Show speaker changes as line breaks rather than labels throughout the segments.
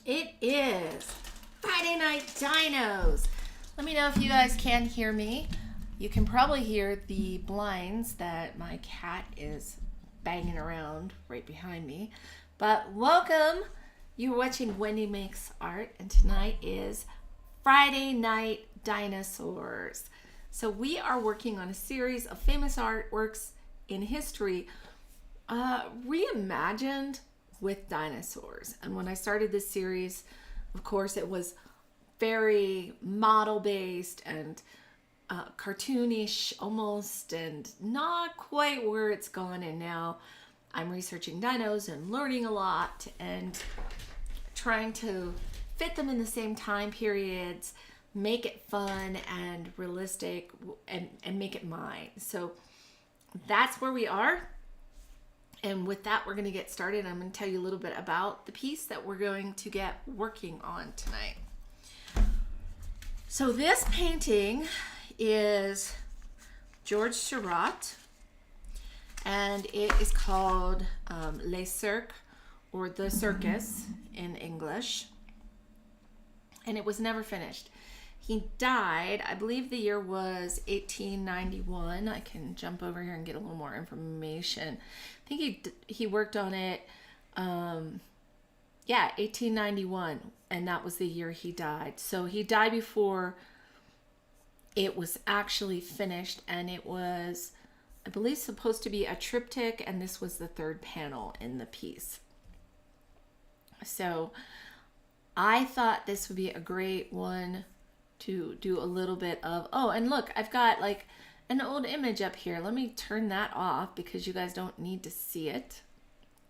It is Friday Night Dinos. Let me know if you guys can hear me. You can probably hear the blinds that my cat is banging around right behind me. But welcome. You're watching Wendy Makes Art, and tonight is Friday Night Dinosaurs. So we are working on a series of famous artworks in history reimagined with dinosaurs. And when I started this series, of course, it was very model based and cartoonish almost, and not quite where it's gone. And now I'm researching dinos and learning a lot and trying to fit them in the same time periods, make it fun and realistic, and make it mine. So that's where we are. And with that, we're going to get started. I'm going to tell you a little bit about the piece that we're going to get working on tonight. So this painting is George Seurat, and it is called Cirque, or the Circus in English. And it was never finished. He died, I believe the year was 1891. I can jump over here and get a little more information. I think he worked on it, 1891, and that was the year he died. So he died before it was actually finished, and it was, I believe, supposed to be a triptych, and this was the third panel in the piece. So I thought this would be a great one to do a little bit of. Oh, and look, I've got like an old image up here. Let me turn that off because you guys don't need to see it.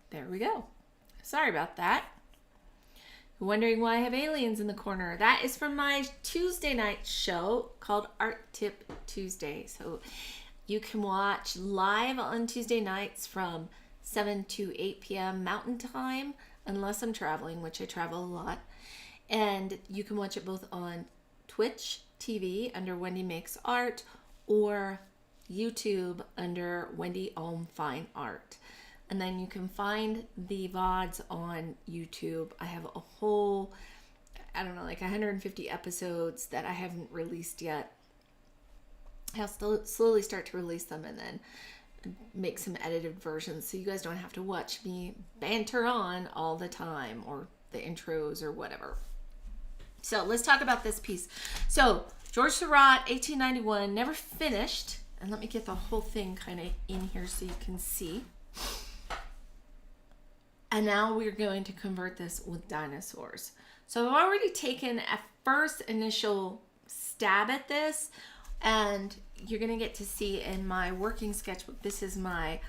There we go. Sorry about that. You're wondering why I have aliens in the corner. That is from my Tuesday night show called Art Tip Tuesday. So you can watch live on Tuesday nights from 7 to 8 p.m. Mountain Time, unless I'm traveling, which I travel a lot. And you can watch it both on Twitch TV under Wendy Makes Art, or YouTube under Wendy Ohm Fine Art. And then you can find the VODs on YouTube. I have a whole, I don't know, like 150 episodes that I haven't released yet. I'll still slowly start to release them and then make some edited versions so you guys don't have to watch me banter on all the time, or the intros or whatever. So let's talk about this piece. So George Seurat, 1891, never finished. And let me get the whole thing kind of in here so you can see. And now we're going to convert this with dinosaurs. So I've already taken a first initial stab at this, and you're going to get to see in my working sketchbook. This is my,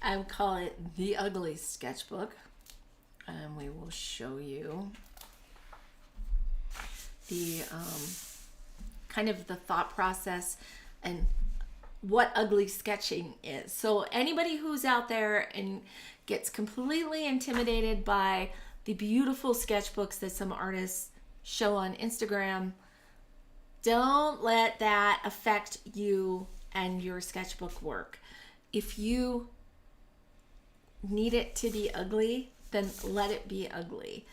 I would call it the ugly sketchbook. And we will show you the kind of the thought process and what ugly sketching is. So anybody who's out there and gets completely intimidated by the beautiful sketchbooks that some artists show on Instagram, don't let that affect you and your sketchbook work. If you need it to be ugly, then let it be ugly.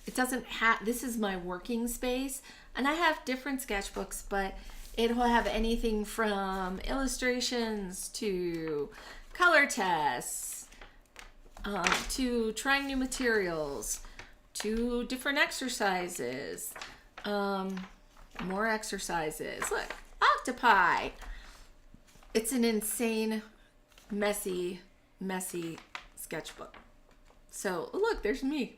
It doesn't have, this is my working space, and I have different sketchbooks, but it will have anything from illustrations to color tests, to trying new materials, to different exercises, more exercises. Look, octopi. It's an insane, messy sketchbook. So look, there's me.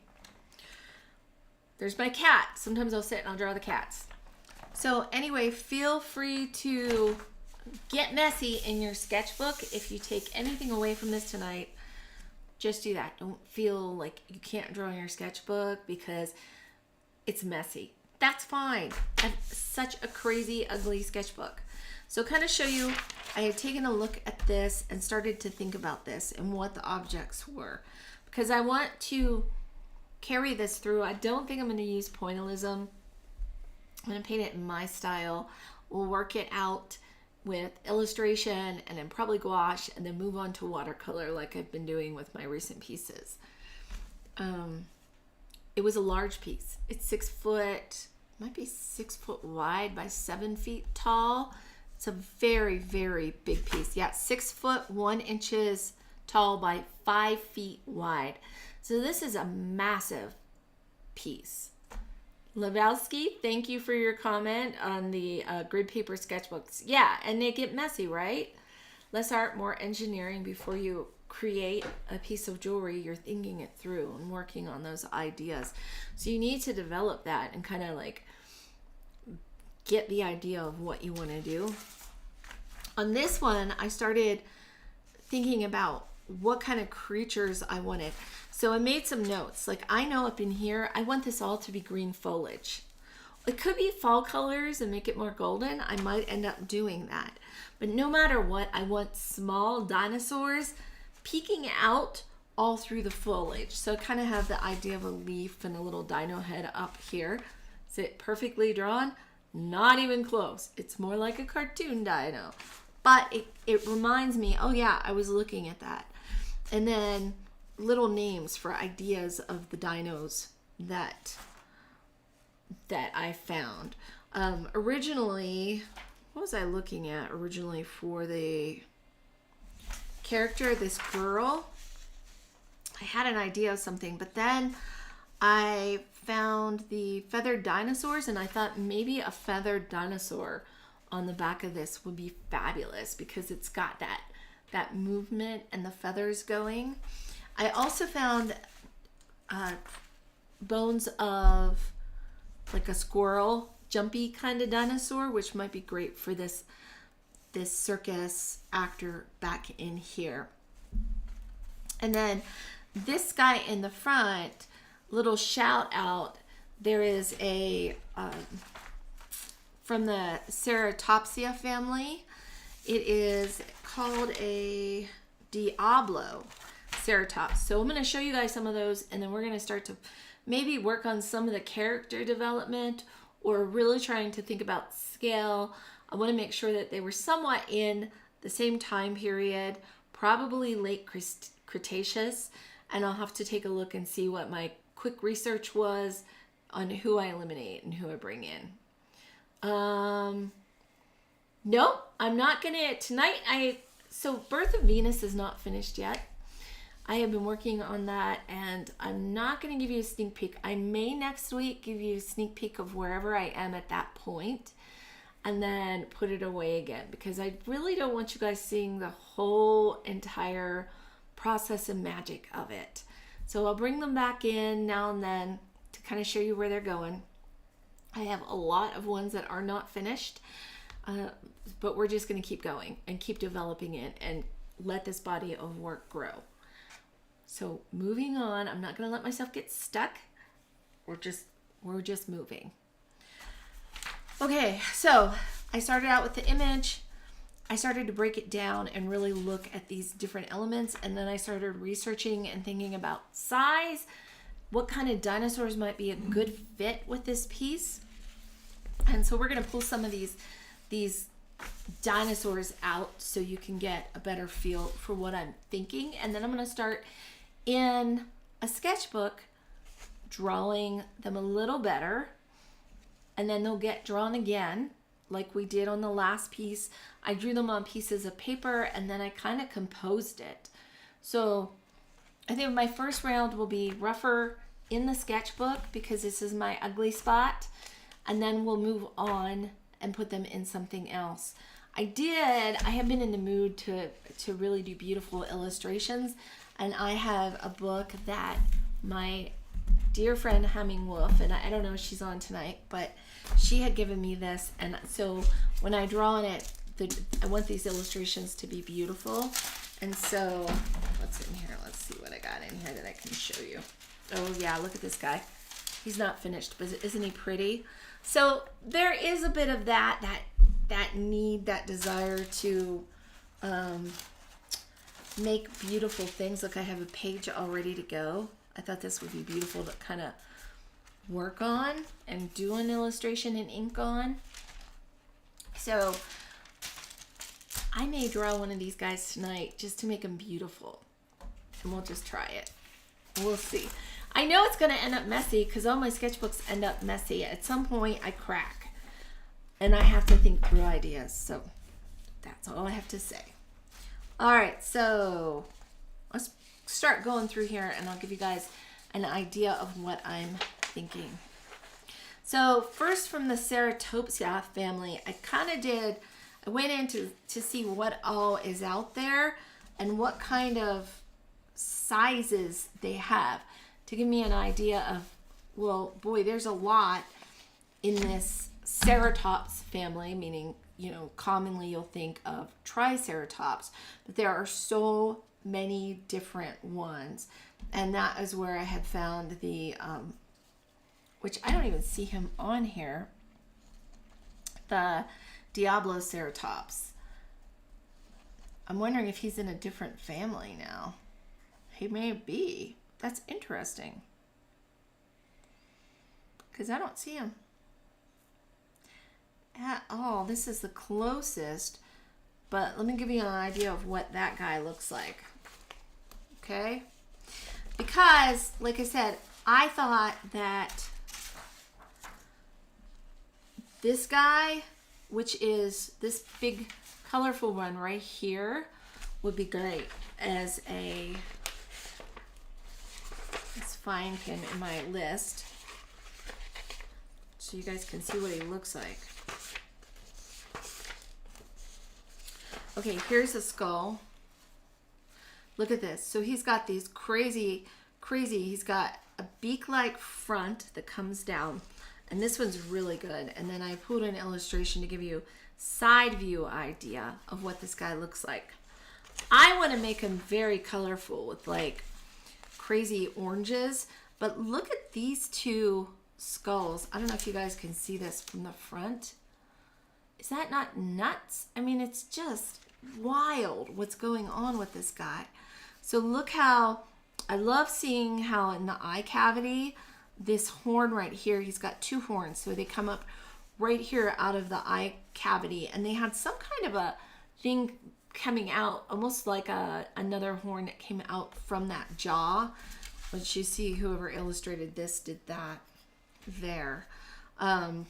There's my cat. Sometimes I'll sit and I'll draw the cats. So anyway, feel free to get messy in your sketchbook. If you take anything away from this tonight, just do that. Don't feel like you can't draw in your sketchbook because it's messy. That's fine. I have such a crazy, ugly sketchbook. So kind of show you, I had taken a look at this and started to think about this and what the objects were, because I want to carry this through. I don't think I'm going to use pointillism. I'm going to paint it in my style. We'll work it out with illustration and then probably gouache, and then move on to watercolor like I've been doing with my recent pieces. it was a large piece. It's 6 foot, might be 6 foot wide by 7 feet tall. It's a very, very big piece. Yeah, 6 foot 1 inches tall by 5 feet wide. So this is a massive piece. Levowski, thank you for your comment on the grid paper sketchbooks. Yeah, and they get messy, right? Less art, more engineering. Before you create a piece of jewelry, you're thinking it through and working on those ideas. So you need to develop that and kind of like get the idea of what you want to do. On this one, I started thinking about what kind of creatures I wanted. So I made some notes. Like, I know up in here, I want this all to be green foliage. It could be fall colors and make it more golden. I might end up doing that. But no matter what, I want small dinosaurs peeking out all through the foliage. So kind of have the idea of a leaf and a little dino head up here. Is it perfectly drawn? Not even close. It's more like a cartoon dino. But it reminds me, oh yeah, I was looking at that. And then little names for ideas of the dinos that I found. Originally, what was I looking at originally for the character, this girl? I had an idea of something, but then I found the feathered dinosaurs, and I thought maybe a feathered dinosaur on the back of this would be fabulous because it's got that movement and the feathers going. I also found bones of like a squirrel, jumpy kind of dinosaur, which might be great for this circus actor back in here. And then this guy in the front, little shout out, there is a from the Ceratopsia family. It is called a Diablo Ceratops. So I'm going to show you guys some of those, and then we're going to start to maybe work on some of the character development, or really trying to think about scale. I want to make sure that they were somewhat in the same time period, probably late Cretaceous, and I'll have to take a look and see what my quick research was on who I eliminate and who I bring in. Nope, I'm not gonna tonight. So Birth of Venus is not finished yet. I have been working on that, and I'm not gonna give you a sneak peek. I may next week give you a sneak peek of wherever I am at that point, and then put it away again, because I really don't want you guys seeing the whole entire process and magic of it. So I'll bring them back in now and then to kind of show you where they're going. I have a lot of ones that are not finished, but we're just going to keep going and keep developing it and let this body of work grow. So moving on, I'm not going to let myself get stuck. We're just moving. Okay, so I started out with the image. I started to break it down and really look at these different elements, and then I started researching and thinking about size. What kind of dinosaurs might be a good fit with this piece? And so we're going to pull some of these dinosaurs out so you can get a better feel for what I'm thinking. And then I'm going to start in a sketchbook drawing them a little better, and then they'll get drawn again like we did on the last piece. I drew them on pieces of paper, and then I kind of composed it. So I think my first round will be rougher in the sketchbook because this is my ugly spot, and then we'll move on and put them in something else. I have been in the mood to really do beautiful illustrations, and I have a book that my dear friend Humming Wolf, and I don't know if she's on tonight, but she had given me this, and so when I draw on it, I want these illustrations to be beautiful. And so what's in here? Let's see what I got in here that I can show you. Oh yeah, look at this guy. He's not finished, but isn't he pretty? So there is a bit of that need, that desire to make beautiful things. Look, I have a page all ready to go. I thought this would be beautiful to kind of work on and do an illustration in ink on. So I may draw one of these guys tonight just to make them beautiful, and we'll just try it. We'll see. I know it's going to end up messy because all my sketchbooks end up messy. At some point I crack and I have to think through ideas. So that's all I have to say. All right, so let's start going through here and I'll give you guys an idea of what I'm thinking. So first, from the Ceratopsia family, I went in to see what all is out there and what kind of sizes they have to give me an idea of, well, boy, there's a lot in this Ceratops family, meaning, you know, commonly you'll think of Triceratops, but there are so many different ones. And that is where I had found the, which I don't even see him on here, the Diabloceratops. I'm wondering if he's in a different family now. He may be. That's interesting. Because I don't see him at all. This is the closest, but let me give you an idea of what that guy looks like. Okay? Because, like I said, I thought that this guy, which is this big colorful one right here, would be great as a, let's find him in my list so you guys can see what he looks like. Okay, here's the skull. Look at this. So he's got these crazy, he's got a beak-like front that comes down. And this one's really good. And then I put an illustration to give you side view idea of what this guy looks like. I want to make him very colorful with like crazy oranges. But look at these two skulls. I don't know if you guys can see this from the front. Is that not nuts? I mean, it's just wild what's going on with this guy. So look how, I love seeing how in the eye cavity, this horn right here, he's got two horns. So they come up right here out of the eye cavity. And they had some kind of a thing coming out, almost like another horn that came out from that jaw. Which you see whoever illustrated this did that there. And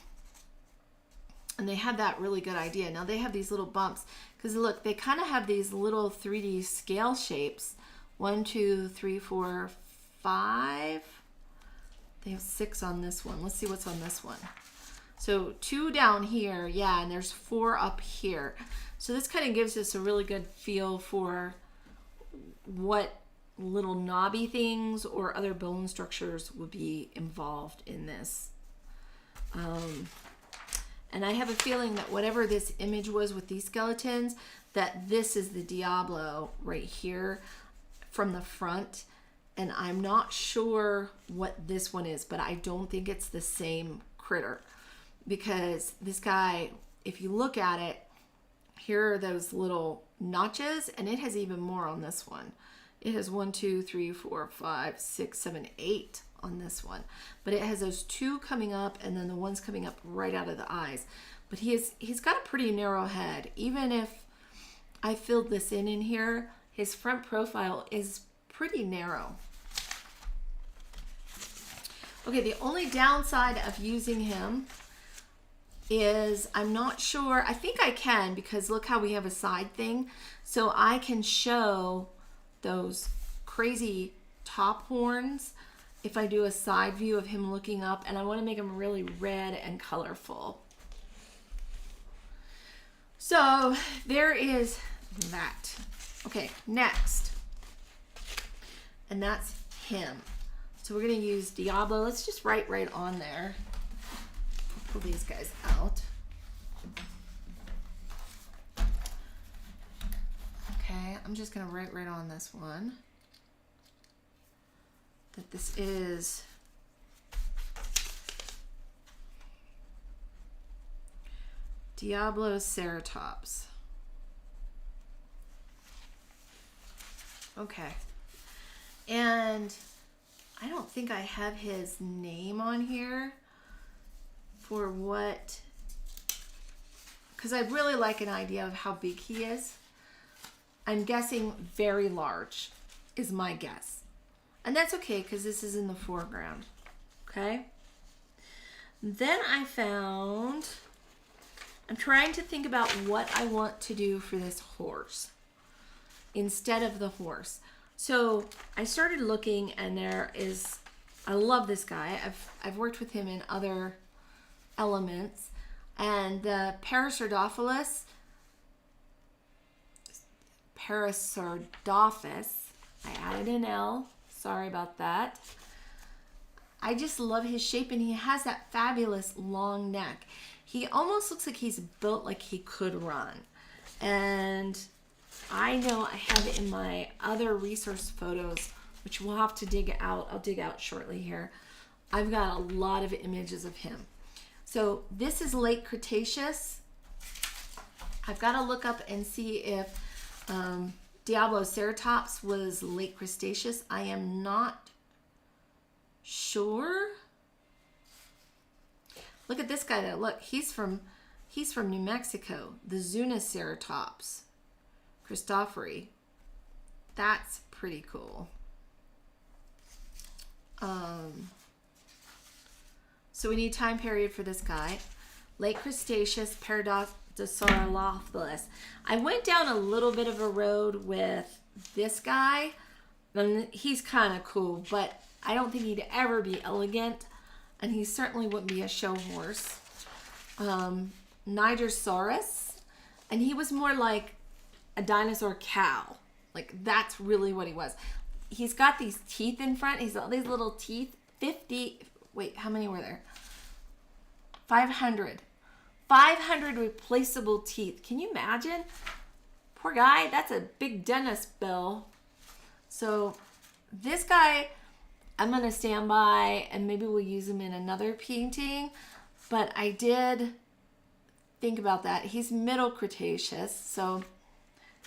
they had that really good idea. Now they have these little bumps. Because look, they kind of have these little 3D scale shapes. 1, 2, 3, 4, 5. They have 6 on this one. Let's see what's on this one. So 2 down here, yeah, and there's 4 up here. So this kind of gives us a really good feel for what little knobby things or other bone structures would be involved in this. And I have a feeling that whatever this image was with these skeletons, that this is the Diablo right here from the front. And I'm not sure what this one is, but I don't think it's the same critter. Because this guy, if you look at it, here are those little notches, and it has even more on this one. It has 1, 2, 3, 4, 5, 6, 7, 8 on this one. But it has those 2 coming up and then the ones coming up right out of the eyes. But he's got a pretty narrow head. Even if I filled this in here, his front profile is pretty narrow. Okay, the only downside of using him is I'm not sure. I think I can, because look how we have a side thing. So I can show those crazy top horns if I do a side view of him looking up, and I want to make him really red and colorful. So there is that. Okay, next. And that's him. So we're going to use Diablo. Let's just write right on there. Pull these guys out. Okay, I'm just going to write right on this one that this is Diabloceratops. Okay. And I don't think I have his name on here for what, because I'd really like an idea of how big he is. I'm guessing very large is my guess. And that's okay because this is in the foreground. Okay. Then I found, I'm trying to think about what I want to do for this horse instead of the horse. So I started looking, and there is, I love this guy. I've worked with him in other elements. And the Paracerdophilus, I added an L. Sorry about that. I just love his shape, and he has that fabulous long neck. He almost looks like he's built like he could run. And I know I have it in my other resource photos, which we'll have to dig out. I'll dig out shortly here. I've got a lot of images of him. So this is late Cretaceous. I've got to look up and see if Diabloceratops was late Cretaceous. I am not sure. Look at this guy though. Look, he's from New Mexico. The Zuniceratops Christophori. That's pretty cool. So we need time period for this guy. Late Cretaceous, Paradoxolophilis. I went down a little bit of a road with this guy, and he's kind of cool, but I don't think he'd ever be elegant, and he certainly wouldn't be a show horse. Nigersaurus, and he was more like a dinosaur cow. Like, that's really what he was. He's got these teeth in front. He's got these little teeth. 50, wait, how many were there? 500. 500 replaceable teeth. Can you imagine? Poor guy. That's a big dentist bill. So this guy, I'm going to stand by, and maybe we'll use him in another painting. But I did think about that. He's middle Cretaceous, so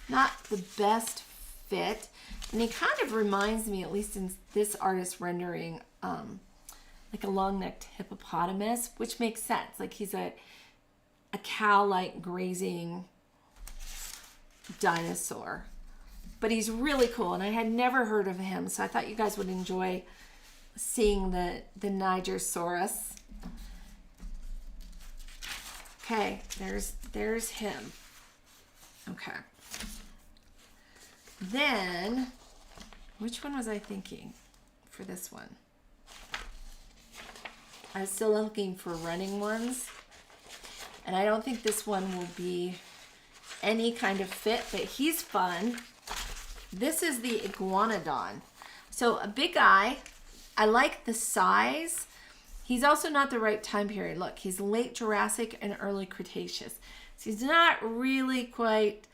not the best fit. And he kind of reminds me, at least in this artist rendering, like a long-necked hippopotamus, which makes sense. Like, he's a cow-like grazing dinosaur. But he's really cool, and I had never heard of him, so I thought you guys would enjoy seeing the Nigersaurus. Okay, there's him. Okay. Then, which one was I thinking for this one? I was still looking for running ones. And I don't think this one will be any kind of fit, but he's fun. This is the Iguanodon. So a big guy. I like the size. He's also not the right time period. Look, he's late Jurassic and early Cretaceous. So he's not really quite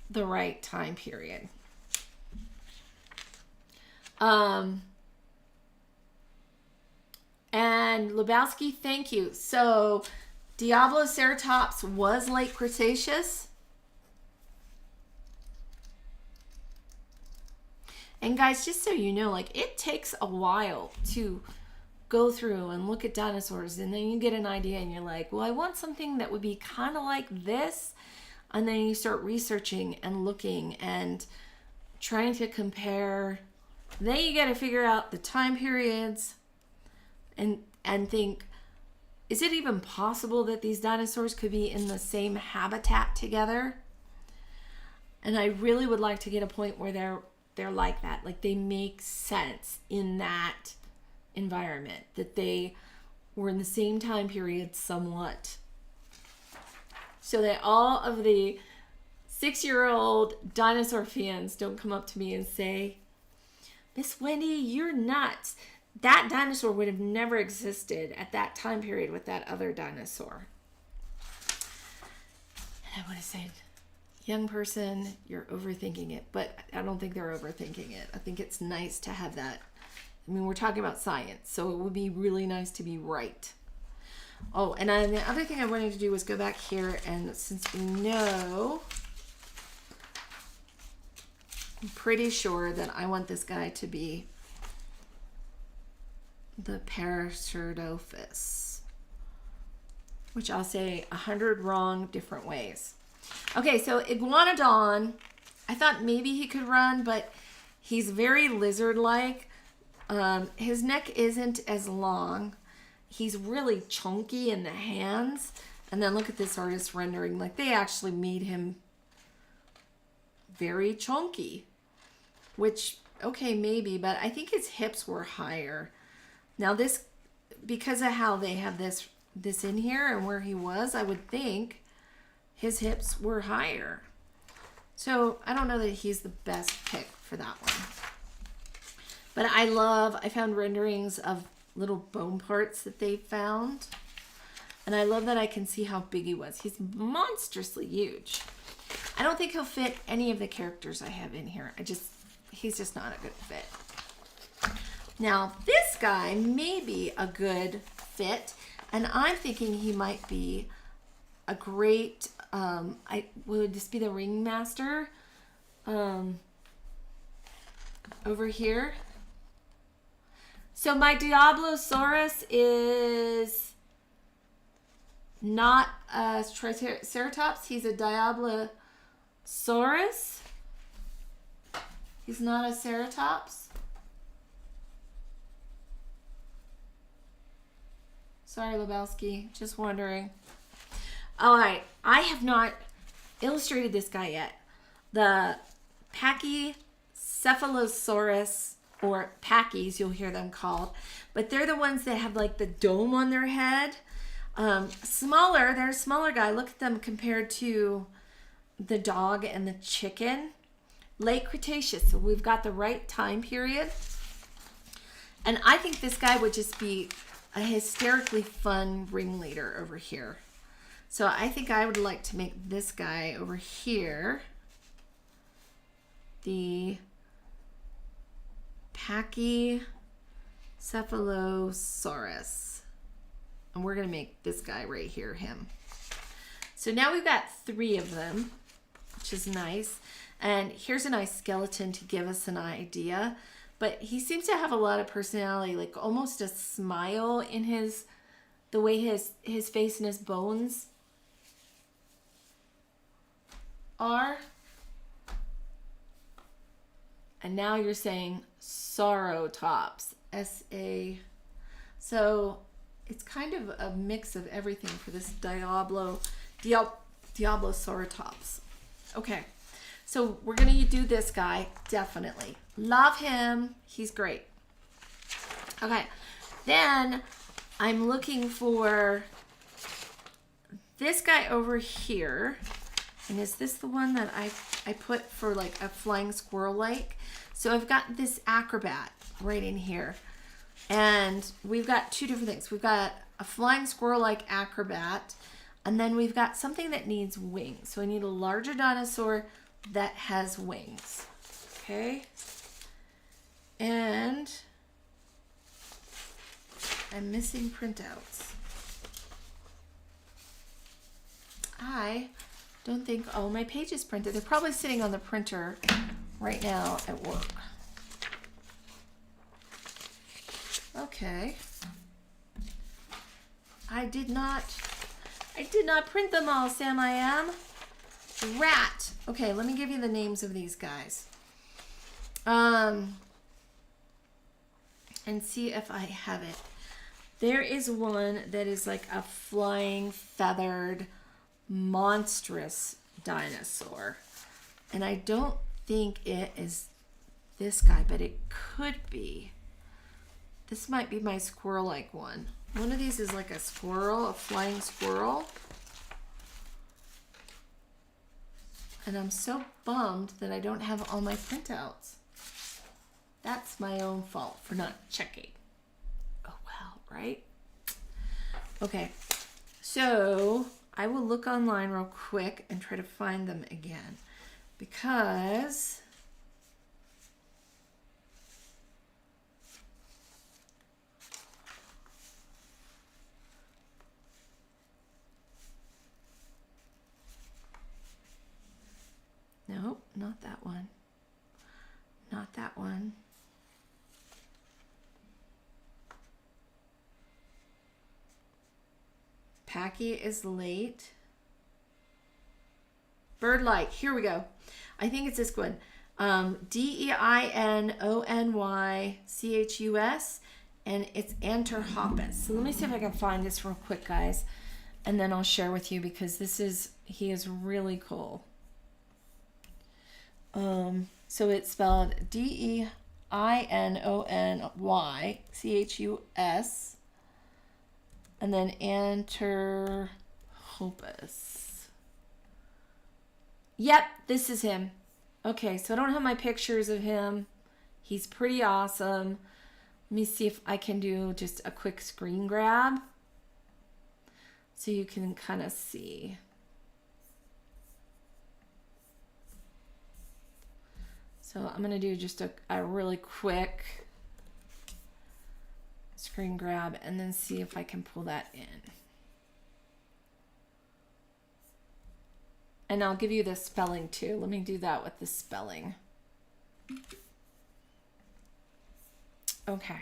the right time period. And Lebowski, thank you. So Diabloceratops was late Cretaceous. And guys, just so you know, like, it takes a while to go through and look at dinosaurs, and then you get an idea and you're like, well, I want something that would be kind of like this. And then you start researching and looking and trying to compare. Then you got to figure out the time periods and think, is it even possible that these dinosaurs could be in the same habitat together? And I really would like to get a point where they're like that. Like, they make sense in that environment, that they were in the same time period somewhat. So that all of the 6-year-old dinosaur fans don't come up to me and say, Miss Wendy, you're nuts. That dinosaur would have never existed at that time period with that other dinosaur. And I would have said, young person, you're overthinking it. But I don't think they're overthinking it. I think it's nice to have that. I mean, we're talking about science, so it would be really nice to be right. Oh, and the other thing I wanted to do was go back here, and since we know, I'm pretty sure that I want this guy to be the Paracerdophis, which I'll say 100 wrong different ways. Okay, so Iguanodon, I thought maybe he could run, but he's very lizard-like. His neck isn't as long. He's really chunky in the hands. And then look at this artist rendering. Like, they actually made him very chunky. Which, okay, maybe. But I think his hips were higher. Now this, because of how they have this in here and where he was, I would think his hips were higher. So I don't know that he's the best pick for that one. But I found renderings of little bone parts that they found. And I love that I can see how big he was. He's monstrously huge. I don't think he'll fit any of the characters I have in here. He's just not a good fit. Now, this guy may be a good fit. And I'm thinking he might be a great, would this be the ringmaster? Over here. So my Diablosaurus is not a Triceratops. He's a Diablosaurus. He's not a Ceratops. Sorry, Lebowski. Just wondering. All right. I have not illustrated this guy yet. The Pachycephalosaurus, or Packies, you'll hear them called. But they're the ones that have like the dome on their head. Smaller. They're a smaller guy. Look at them compared to the dog and the chicken. Late Cretaceous. So we've got the right time period. And I think this guy would just be a hysterically fun ringleader over here. So I think I would like to make this guy over here the Pachycephalosaurus. And we're going to make this guy right here him. So now we've got 3 of them, which is nice. And here's a nice skeleton to give us an idea. But he seems to have a lot of personality, like almost a smile in the way his face and his bones are. And now you're saying Saurotops, S-A. So it's kind of a mix of everything for this Diablosauratops. Okay, so we're going to do this guy, definitely. Love him. He's great. Okay, then I'm looking for this guy over here. And is this the one that I put for like a flying squirrel-like? So I've got this acrobat right in here. And we've got 2 different things. We've got a flying squirrel-like acrobat. And then we've got something that needs wings. So I need a larger dinosaur that has wings. Okay. And I'm missing printouts. I don't think, oh, my page is printed. They're probably sitting on the printer right now at work. Okay. I did not print them all, Sam. I am. Rat. Okay, let me give you the names of these guys. And see if I have it. There is one that is like a flying, feathered, monstrous dinosaur. And I don't think it is this guy, but it could be. This might be my squirrel-like one. One of these is like a squirrel, a flying squirrel. And I'm so bummed that I don't have all my printouts. That's my own fault for not checking. Oh well, right? Okay, so I will look online real quick and try to find them again, because nope, not that one. Not that one. Packy is late. Bird-like. Here we go. I think it's this one. DINONYCHUS, and it's Anterhoppus. So let me see if I can find this real quick, guys, and then I'll share with you because he is really cool. So it's spelled DINONYCHUS, and then Anterhoppus. Yep, this is him. Okay, so I don't have my pictures of him. He's pretty awesome. Let me see if I can do just a quick screen grab so you can kind of see. So I'm going to do just a really quick screen grab and then see if I can pull that in. And I'll give you the spelling too. Let me do that with the spelling. Okay.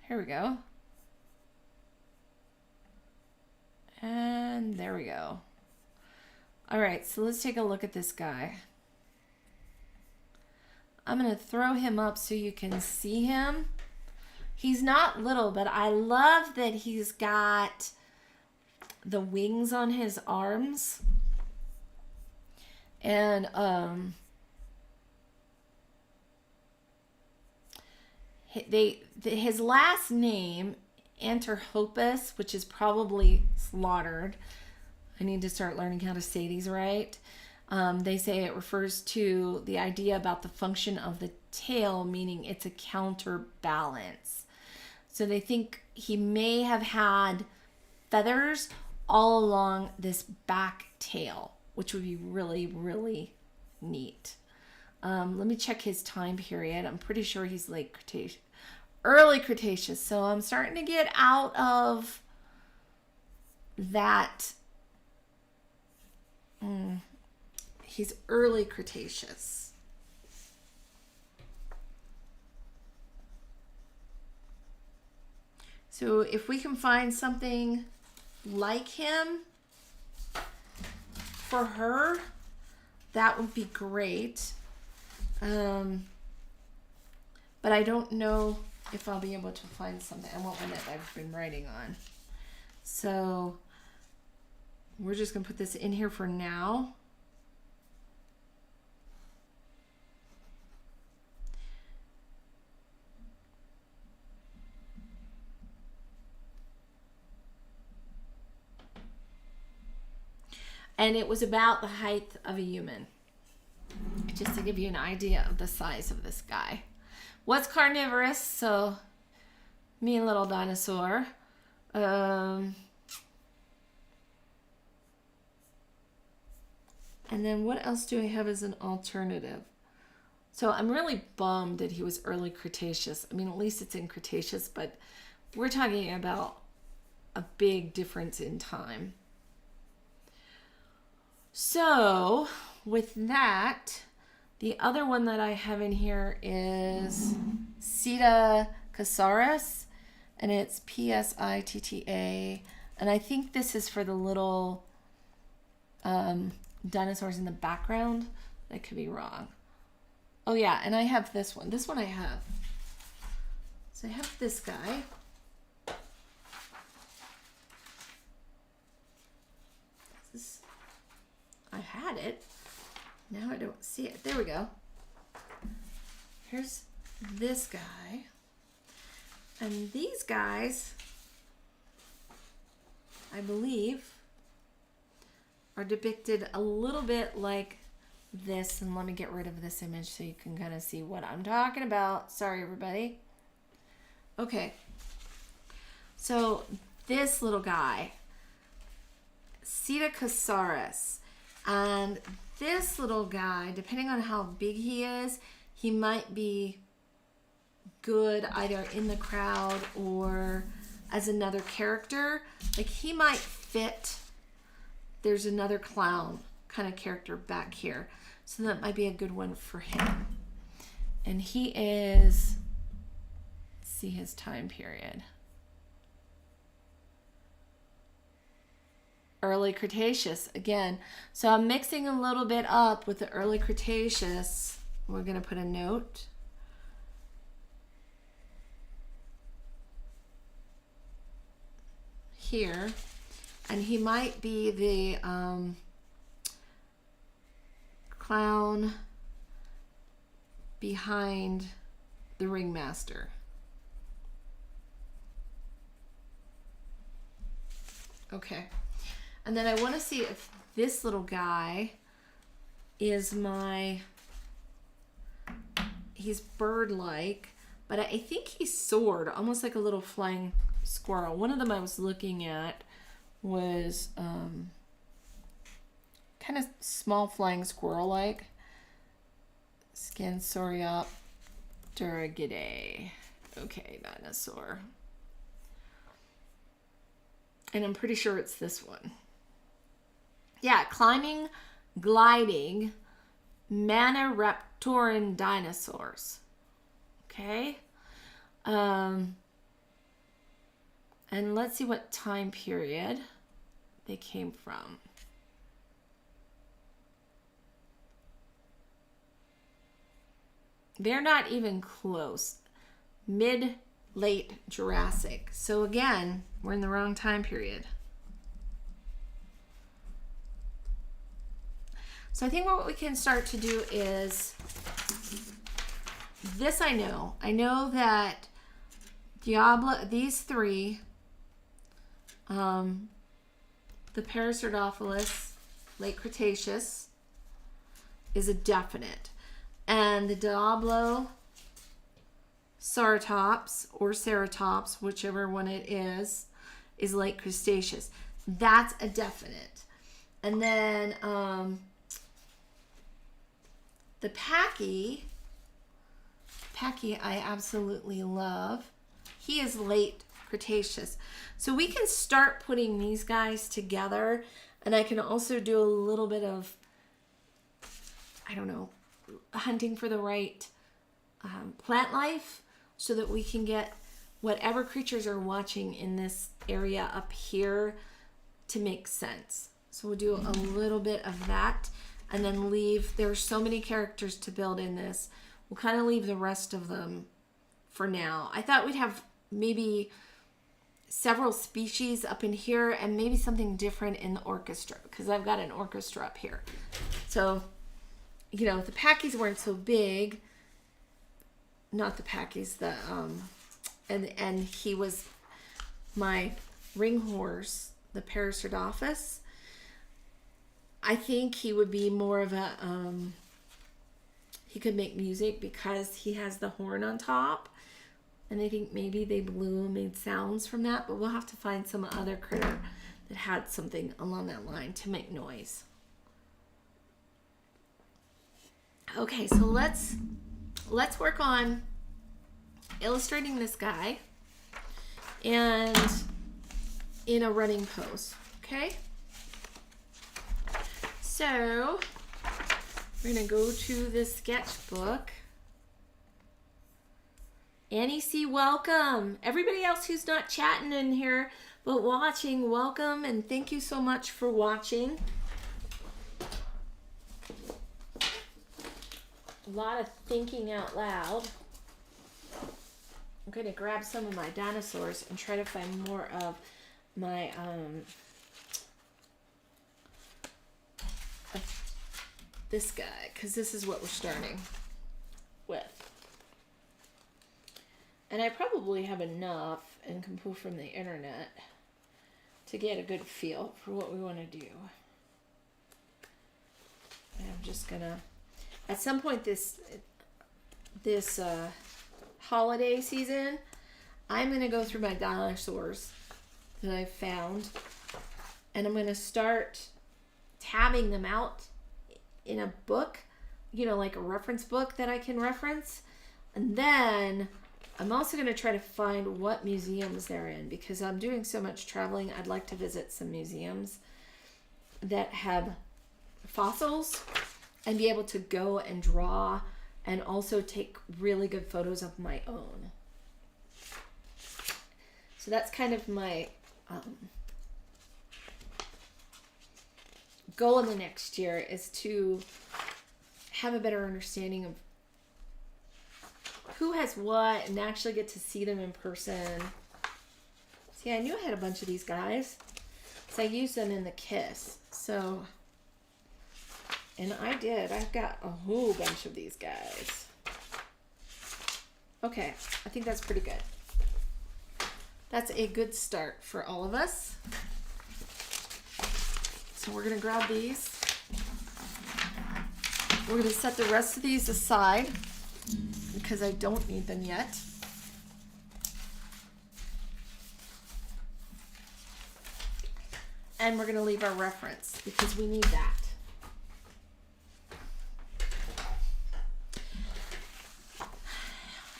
Here we go. And there we go. All right, so let's take a look at this guy. I'm going to throw him up so you can see him. He's not little, but I love that he's got the wings on his arms. And his last name, Anterhoppus, which is probably slaughtered. I need to start learning how to say these right. They say it refers to the idea about the function of the tail, meaning it's a counterbalance. So they think he may have had feathers all along this back tail, which would be really, really neat. Let me check his time period. I'm pretty sure he's late Cretaceous, early Cretaceous. So I'm starting to get out of that. He's early Cretaceous. So if we can find something like him for her, that would be great. But I don't know if I'll be able to find something. I want one that I've been writing on. So we're just going to put this in here for now. And it was about the height of a human. Just to give you an idea of the size of this guy. Was carnivorous, so mean little dinosaur. And then what else do I have as an alternative? So I'm really bummed that he was early Cretaceous. I mean, at least it's in Cretaceous, but we're talking about a big difference in time. So with that, the other one that I have in here is Psittacosaurus, and it's Psitta. And I think this is for the little dinosaurs in the background. I could be wrong. Oh yeah, and I have this one. This one I have. So I have this guy. I had it. Now I don't see it. There we go. Here's this guy. And these guys, I believe, are depicted a little bit like this. And let me get rid of this image so you can kind of see what I'm talking about. Sorry, everybody. Okay. So this little guy, Psittacosaurus. And this little guy, depending on how big he is, he might be good either in the crowd or as another character. Like he might fit. There's another clown kind of character back here. So that might be a good one for him. And he is see his time period. Early Cretaceous again. So I'm mixing a little bit up with the early Cretaceous. We're going to put a note. Here. And he might be the clown behind the ringmaster. Okay. And then I want to see if this little guy is he's bird-like, but I think he's soared, almost like a little flying squirrel. One of them I was looking at was kind of small flying squirrel-like. Scansoriopterygidae. Okay, dinosaur. And I'm pretty sure it's this one. Yeah, climbing, gliding, maniraptoran dinosaurs. Okay. And let's see what time period they came from. They're not even close. Mid-late Jurassic. So again, we're in the wrong time period. So I think what we can start to do is, this I know. I know that these three, the Paracerdophilus, late Cretaceous, is a definite. And the Diablo Sauratops or Ceratops, whichever one it is late Cretaceous. That's a definite. And then the Pachy I absolutely love. He is late Cretaceous. So we can start putting these guys together, and I can also do a little bit of, I don't know, hunting for the right plant life so that we can get whatever creatures are watching in this area up here to make sense. So we'll do a little bit of that and then leave, there's so many characters to build in this. We'll kind of leave the rest of them for now. I thought we'd have maybe several species up in here and maybe something different in the orchestra, because I've got an orchestra up here. So, you know, the Pachy's weren't so big. Not the Pachy's, and he was my ring horse, the Paracerdophus. I think he would be more of a, he could make music because he has the horn on top. And I think maybe they blew and made sounds from that, but we'll have to find some other critter that had something along that line to make noise. Okay, so let's work on illustrating this guy and in a running pose, okay? So we're gonna go to the sketchbook. Annie C, welcome. Everybody else who's not chatting in here but watching, welcome, and thank you so much for watching. A lot of thinking out loud. I'm going to grab some of my dinosaurs and try to find more of my this guy, because this is what we're starting with. And I probably have enough and can pull from the internet to get a good feel for what we want to do. And I'm just gonna, at some point this holiday season, I'm gonna go through my dinosaurs that I've found, and I'm gonna start tabbing them out in a book, you know, like a reference book that I can reference. And then I'm also going to try to find what museums they're in, because I'm doing so much traveling. I'd like to visit some museums that have fossils and be able to go and draw and also take really good photos of my own. So that's kind of my goal in the next year, is to have a better understanding of who has what and actually get to see them in person. See, I knew I had a bunch of these guys because I used them in the Kiss. So, and I did. I've got a whole bunch of these guys. Okay, I think that's pretty good. That's a good start for all of us. So we're going to grab these. We're going to set the rest of these aside because I don't need them yet. And we're going to leave our reference because we need that.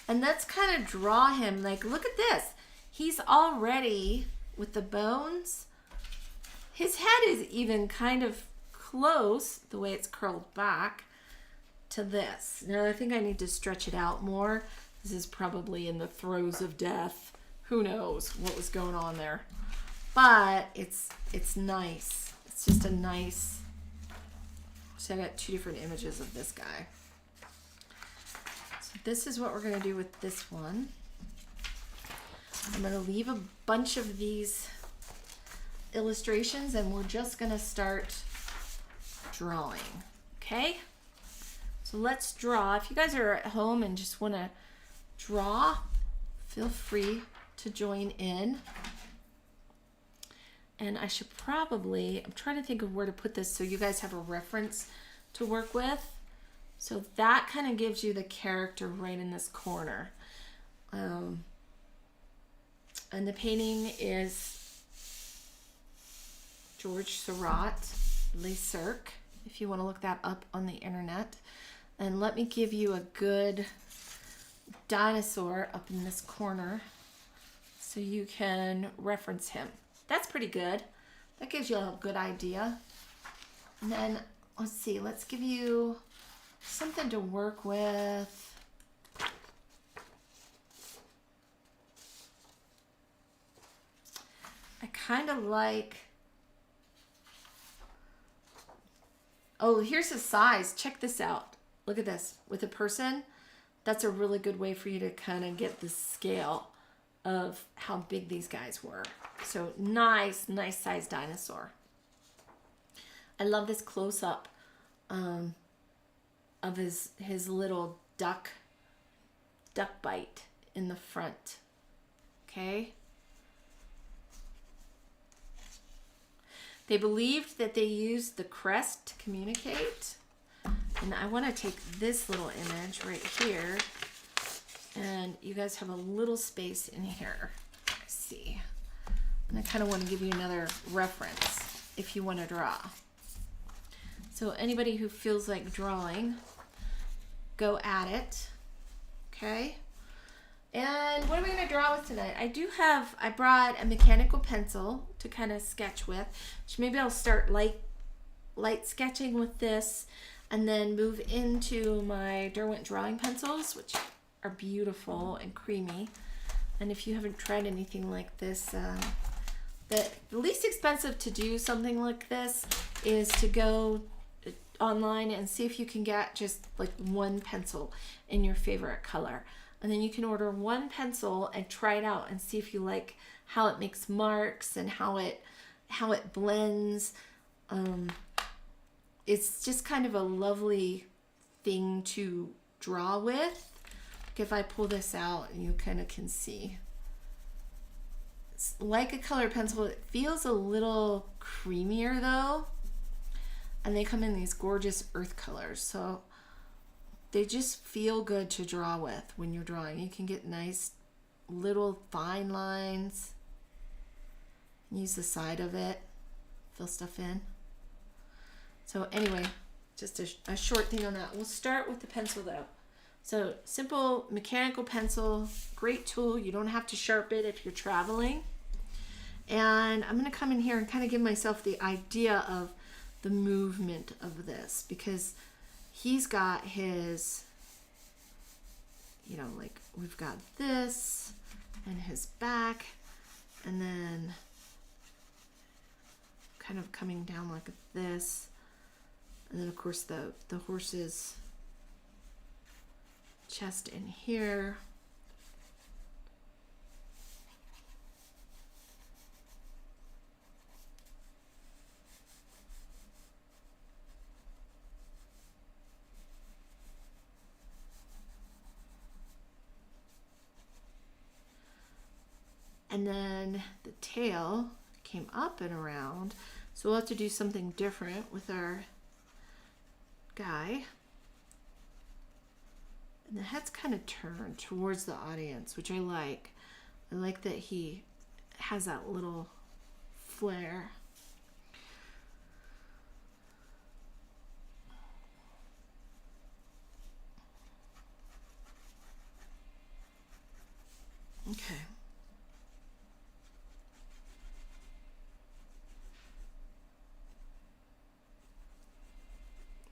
And let's kind of draw him. Like, look at this. He's already, with the bones, his head is even kind of close, the way it's curled back, to this. Now, I think I need to stretch it out more. This is probably in the throes of death. Who knows what was going on there. But it's nice. It's just a nice... So I got two different images of this guy. So this is what we're going to do with this one. I'm going to leave a bunch of these illustrations and we're just going to start drawing. Okay? So let's draw. If you guys are at home and just want to draw, feel free to join in. And I should probably, I'm trying to think of where to put this so you guys have a reference to work with. So that kind of gives you the character right in this corner. And the painting is George Seurat, Cirque, if you want to look that up on the internet. And let me give you a good dinosaur up in this corner so you can reference him. That's pretty good. That gives you a good idea. And then, let's see, let's give you something to work with. I kind of like, oh, here's the size. Check this out. Look at this. With a person, that's a really good way for you to kind of get the scale of how big these guys were. So nice size dinosaur. I love this close-up of his little duck bite in the front. Okay. They believed that they used the crest to communicate. And I want to take this little image right here. And you guys have a little space in here. Let's see. And I kind of want to give you another reference if you want to draw. So anybody who feels like drawing, go at it. Okay. And what are we going to draw with tonight? I brought a mechanical pencil to kind of sketch with. So maybe I'll start light sketching with this and then move into my Derwent drawing pencils, which are beautiful and creamy. And if you haven't tried anything like this, the least expensive to do something like this is to go online and see if you can get just like one pencil in your favorite color. And then you can order one pencil and try it out and see if you like how it makes marks and how it blends. It's just kind of a lovely thing to draw with. Like if I pull this out, you kind of can see. It's like a colored pencil. It feels a little creamier though. And they come in these gorgeous earth colors. So they just feel good to draw with when you're drawing. You can get nice little fine lines. Use the side of it. Fill stuff in. So anyway, just a short thing on that. We'll start with the pencil though. So simple mechanical pencil, great tool. You don't have to sharpen it if you're traveling. And I'm going to come in here and kind of give myself the idea of the movement of this, because he's got his, like we've got this and his back, And then kind of coming down like this. And then of course the horse's chest in here. And then the tail came up and around. So we'll have to do something different with our guy. And the head's kind of turned towards the audience, which I like. I like that he has that little flare. Okay.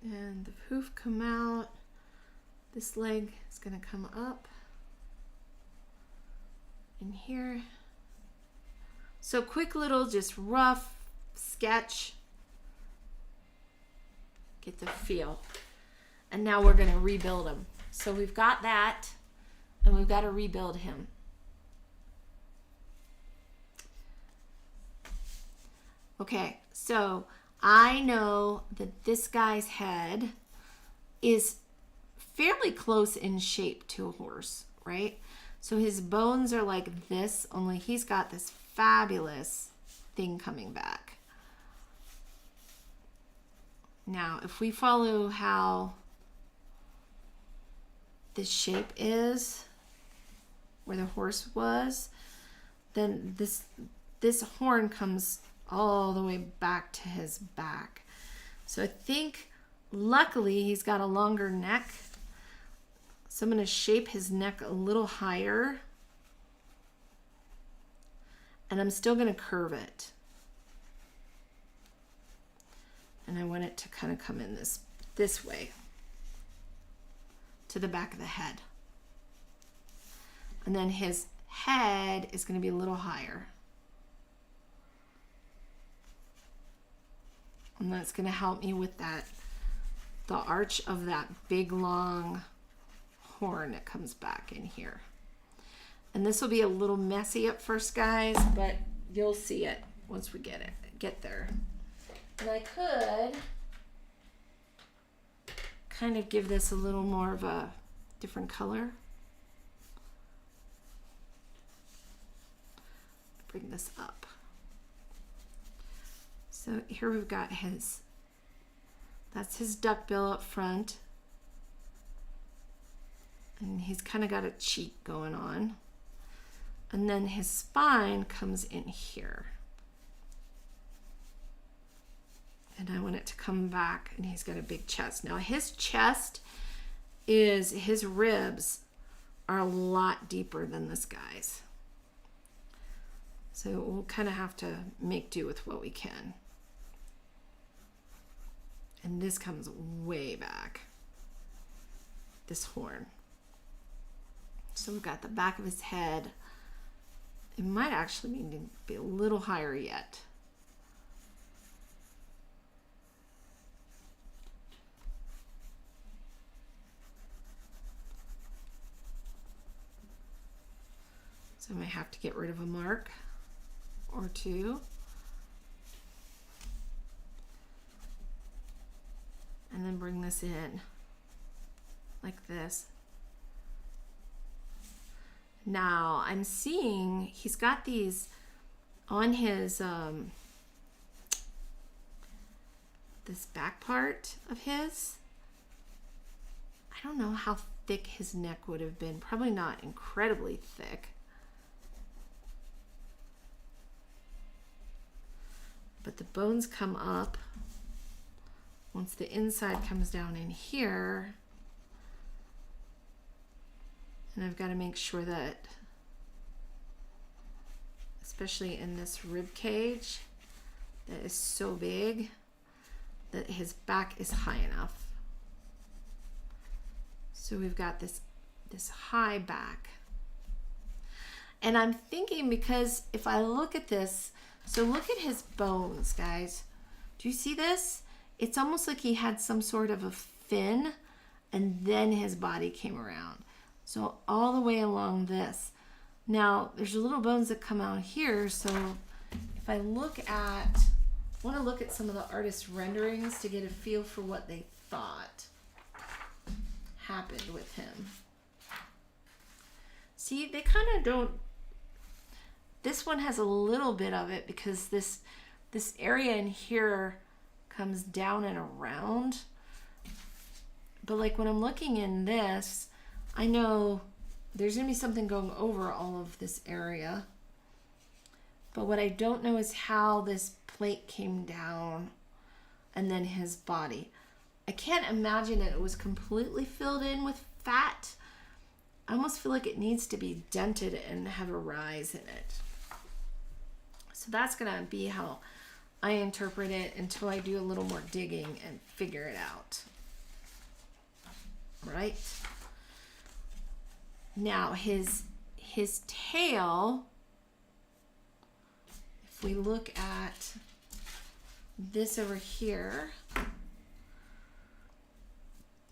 And the hoof come out. This leg is going to come up in here. So quick little just rough sketch. Get the feel. And now we're going to rebuild him. So we've got that, and we've got to rebuild him. Okay, so I know that this guy's head is fairly close in shape to a horse, right? So his bones are like this, only he's got this fabulous thing coming back. Now, if we follow how this shape is, where the horse was, then this horn comes all the way back to his back. So I think luckily he's got a longer neck. So I'm going to shape his neck a little higher. And I'm still going to curve it. And I want it to kind of come in this way to the back of the head. And then his head is going to be a little higher. And that's going to help me with the arch of that big long horn that comes back in here. And this will be a little messy at first, guys, but you'll see it once we get there. And I could kind of give this a little more of a different color. Bring this up. So here we've got that's his duckbill up front. And he's kind of got a cheek going on. And then his spine comes in here. And I want it to come back, and he's got a big chest. Now his ribs are a lot deeper than this guy's. So we'll kind of have to make do with what we can. And this comes way back, this horn. So we've got the back of his head. It might actually need to be a little higher yet. So I might have to get rid of a mark or two. And then bring this in like this. Now I'm seeing he's got these on his this back part of his. I don't know how thick his neck would have been. Probably not incredibly thick. But the bones come up. Once the inside comes down in here, and I've got to make sure that, especially in this rib cage that is so big, that his back is high enough. So we've got this high back. And I'm thinking, because if I look at this, so look at his bones, guys. Do you see this? It's almost like he had some sort of a fin and then his body came around. So all the way along this. Now, there's little bones that come out here. So if I look at, I want to look at some of the artist renderings to get a feel for what they thought happened with him. See, they kind of don't, this one has a little bit of it because this area in here comes down and around. But like when I'm looking in this, I know there's going to be something going over all of this area. But what I don't know is how this plate came down and then his body. I can't imagine that it was completely filled in with fat. I almost feel like it needs to be dented and have a rise in it. So that's going to be how I interpret it until I do a little more digging and figure it out. Right? Now his tail, if we look at this over here,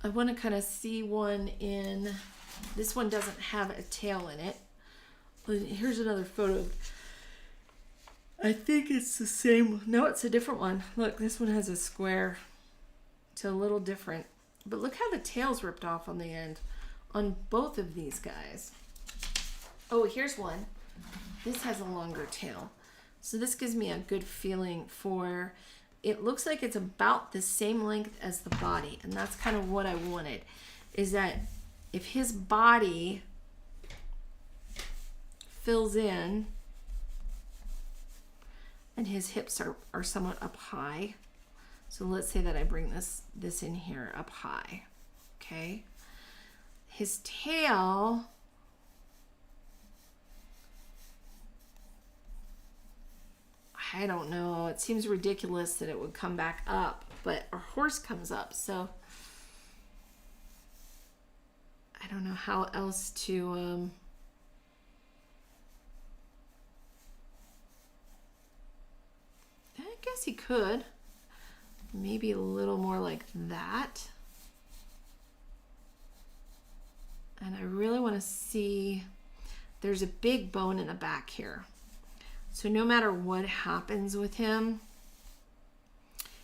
I want to kind of see one in, this one doesn't have a tail in it. But here's another photo. I think it's the same. No, it's a different one. Look, this one has a square. It's a little different. But look how the tail's ripped off on the end on both of these guys. Oh, here's one. This has a longer tail. So this gives me a good feeling for, it looks like it's about the same length as the body. And that's kind of what I wanted, is that if his body fills in and his hips are somewhat up high. So let's say that I bring this in here up high, okay? His tail, I don't know. It seems ridiculous that it would come back up, but a horse comes up, so I don't know how else to I guess he could. Maybe a little more like that. And I really want to see, there's a big bone in the back here. So no matter what happens with him,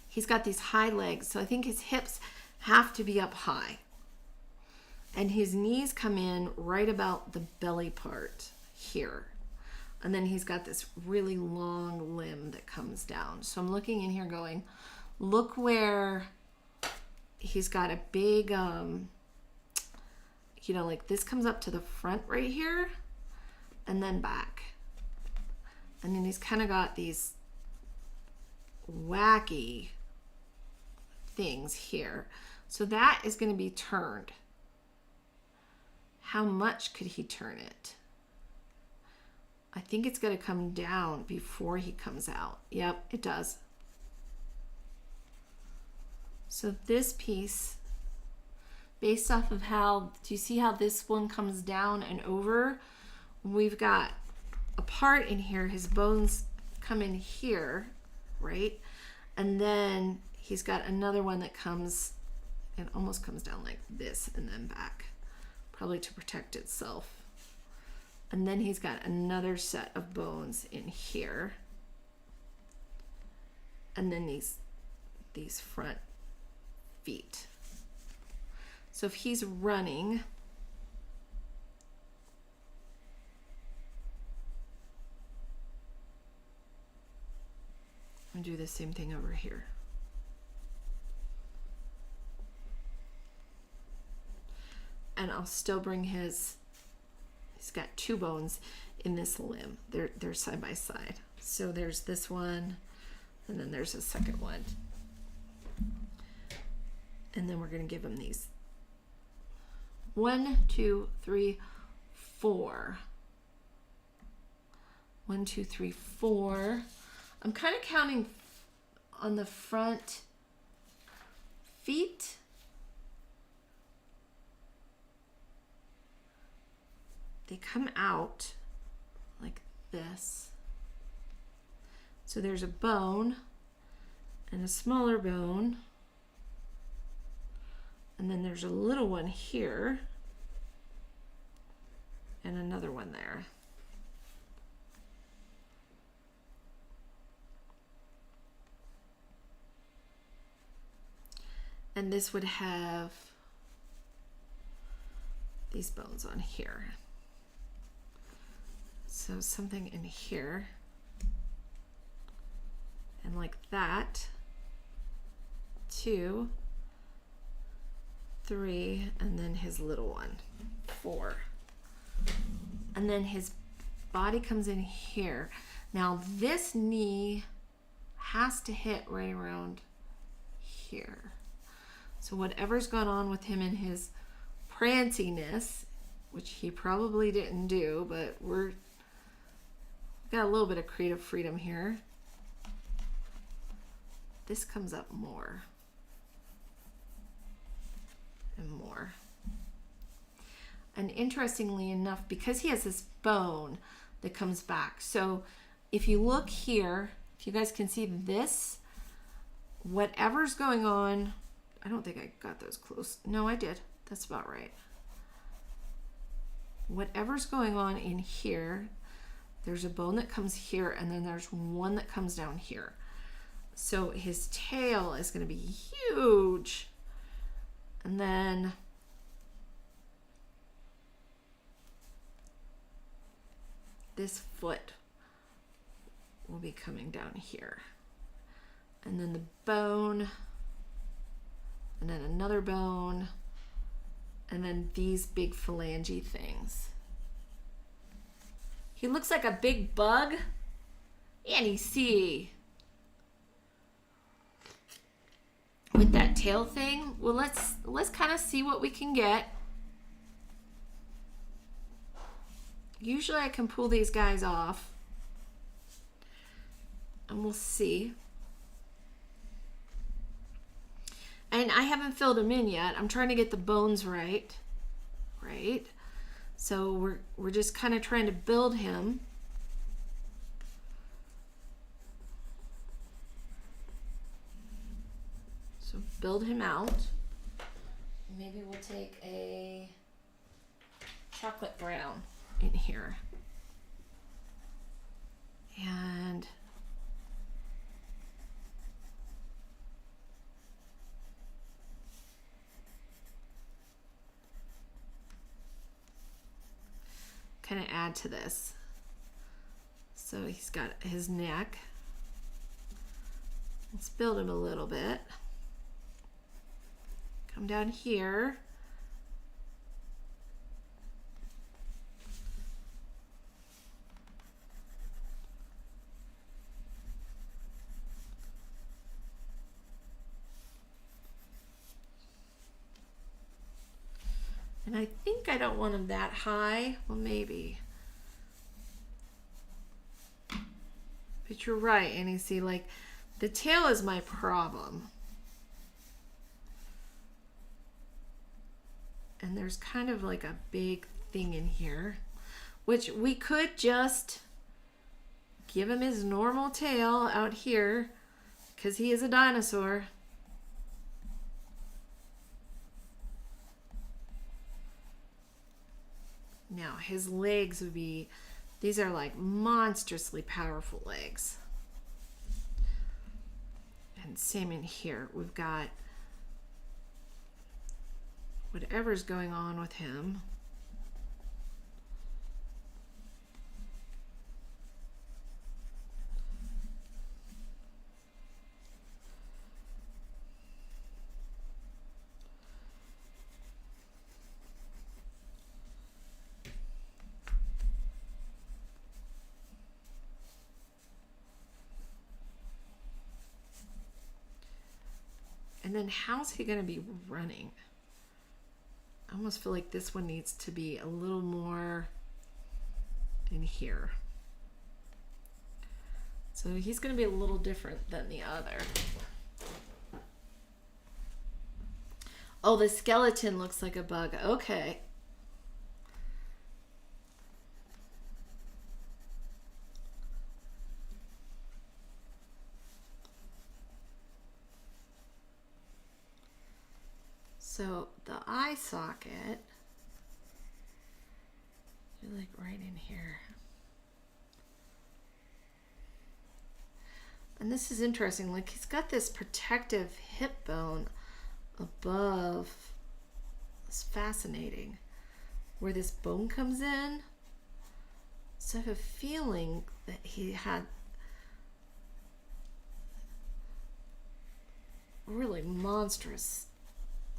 he's got these high legs. So I think his hips have to be up high. And his knees come in right about the belly part here. And then he's got this really long limb that comes down. So I'm looking in here going, look where he's got a big, you know, like this comes up to the front right here and then back. And then he's kind of got these wacky things here. So that is going to be turned. How much could he turn it? I think it's going to come down before he comes out. Yep, it does. So this piece, based off of how, do you see how this one comes down and over? We've got a part in here, his bones come in here, right? And then he's got another one that comes, it almost comes down like this and then back, probably to protect itself. And then he's got another set of bones in here. And then these front feet. So if he's running, I'm gonna do the same thing over here. And I'll still bring he's got two bones in this limb. They're side by side. So there's this one, and then there's a second one. And then we're gonna give him these 1, 2, 3, 4. 1, 2, 3, 4. I'm kind of counting on the front feet. They come out this. So there's a bone and a smaller bone. And then there's a little one here and another one there. And this would have these bones on here. So something in here. And like that. 2, 3, and then his little one, 4. And then his body comes in here. Now this knee has to hit right around here. So whatever's gone on with him in his pranciness, which he probably didn't do, but we've got a little bit of creative freedom here. This comes up more and more. And interestingly enough, because he has this bone that comes back. So if you look here, if you guys can see this, whatever's going on, I don't think I got those close. No, I did. That's about right. Whatever's going on in here, there's a bone that comes here, and then there's one that comes down here. So his tail is going to be huge. And then this foot will be coming down here. And then the bone, and then another bone, and then these big phalange things. He looks like a big bug. And you see with that tail thing, well, let's kind of see what we can get. Usually I can pull these guys off, and we'll see. And I haven't filled them in yet. I'm trying to get the bones right. So we're just kind of trying to build him. So build him out. Maybe we'll take a chocolate brown in here. And kind of add to this. So he's got his neck. Let's build him a little bit. Come down here. And I think I don't want him that high. Well, maybe. But you're right, and you see, like, the tail is my problem. And there's kind of like a big thing in here, which we could just give him his normal tail out here because he is a dinosaur. Now his legs would be, these are like monstrously powerful legs. And same in here. We've got whatever's going on with him. And then how's he going to be running? I almost feel like this one needs to be a little more in here. So he's going to be a little different than the other. Oh, the skeleton looks like a bug. Okay. So the eye socket, like right in here. And this is interesting, like he's got this protective hip bone above. It's fascinating where this bone comes in. So I have a feeling that he had really monstrous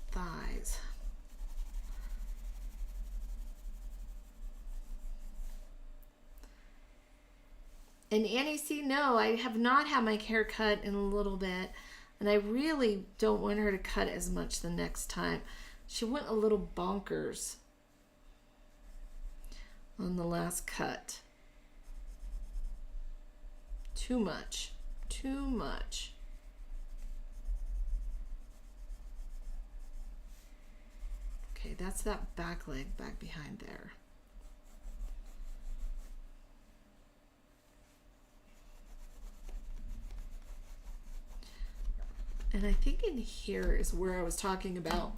thighs. And Annie C, no, I have not had my hair cut in a little bit, and I really don't want her to cut as much the next time. She went a little bonkers on the last cut. Too much. Too much. Okay, that's that back leg back behind there. And I think in here is where I was talking about.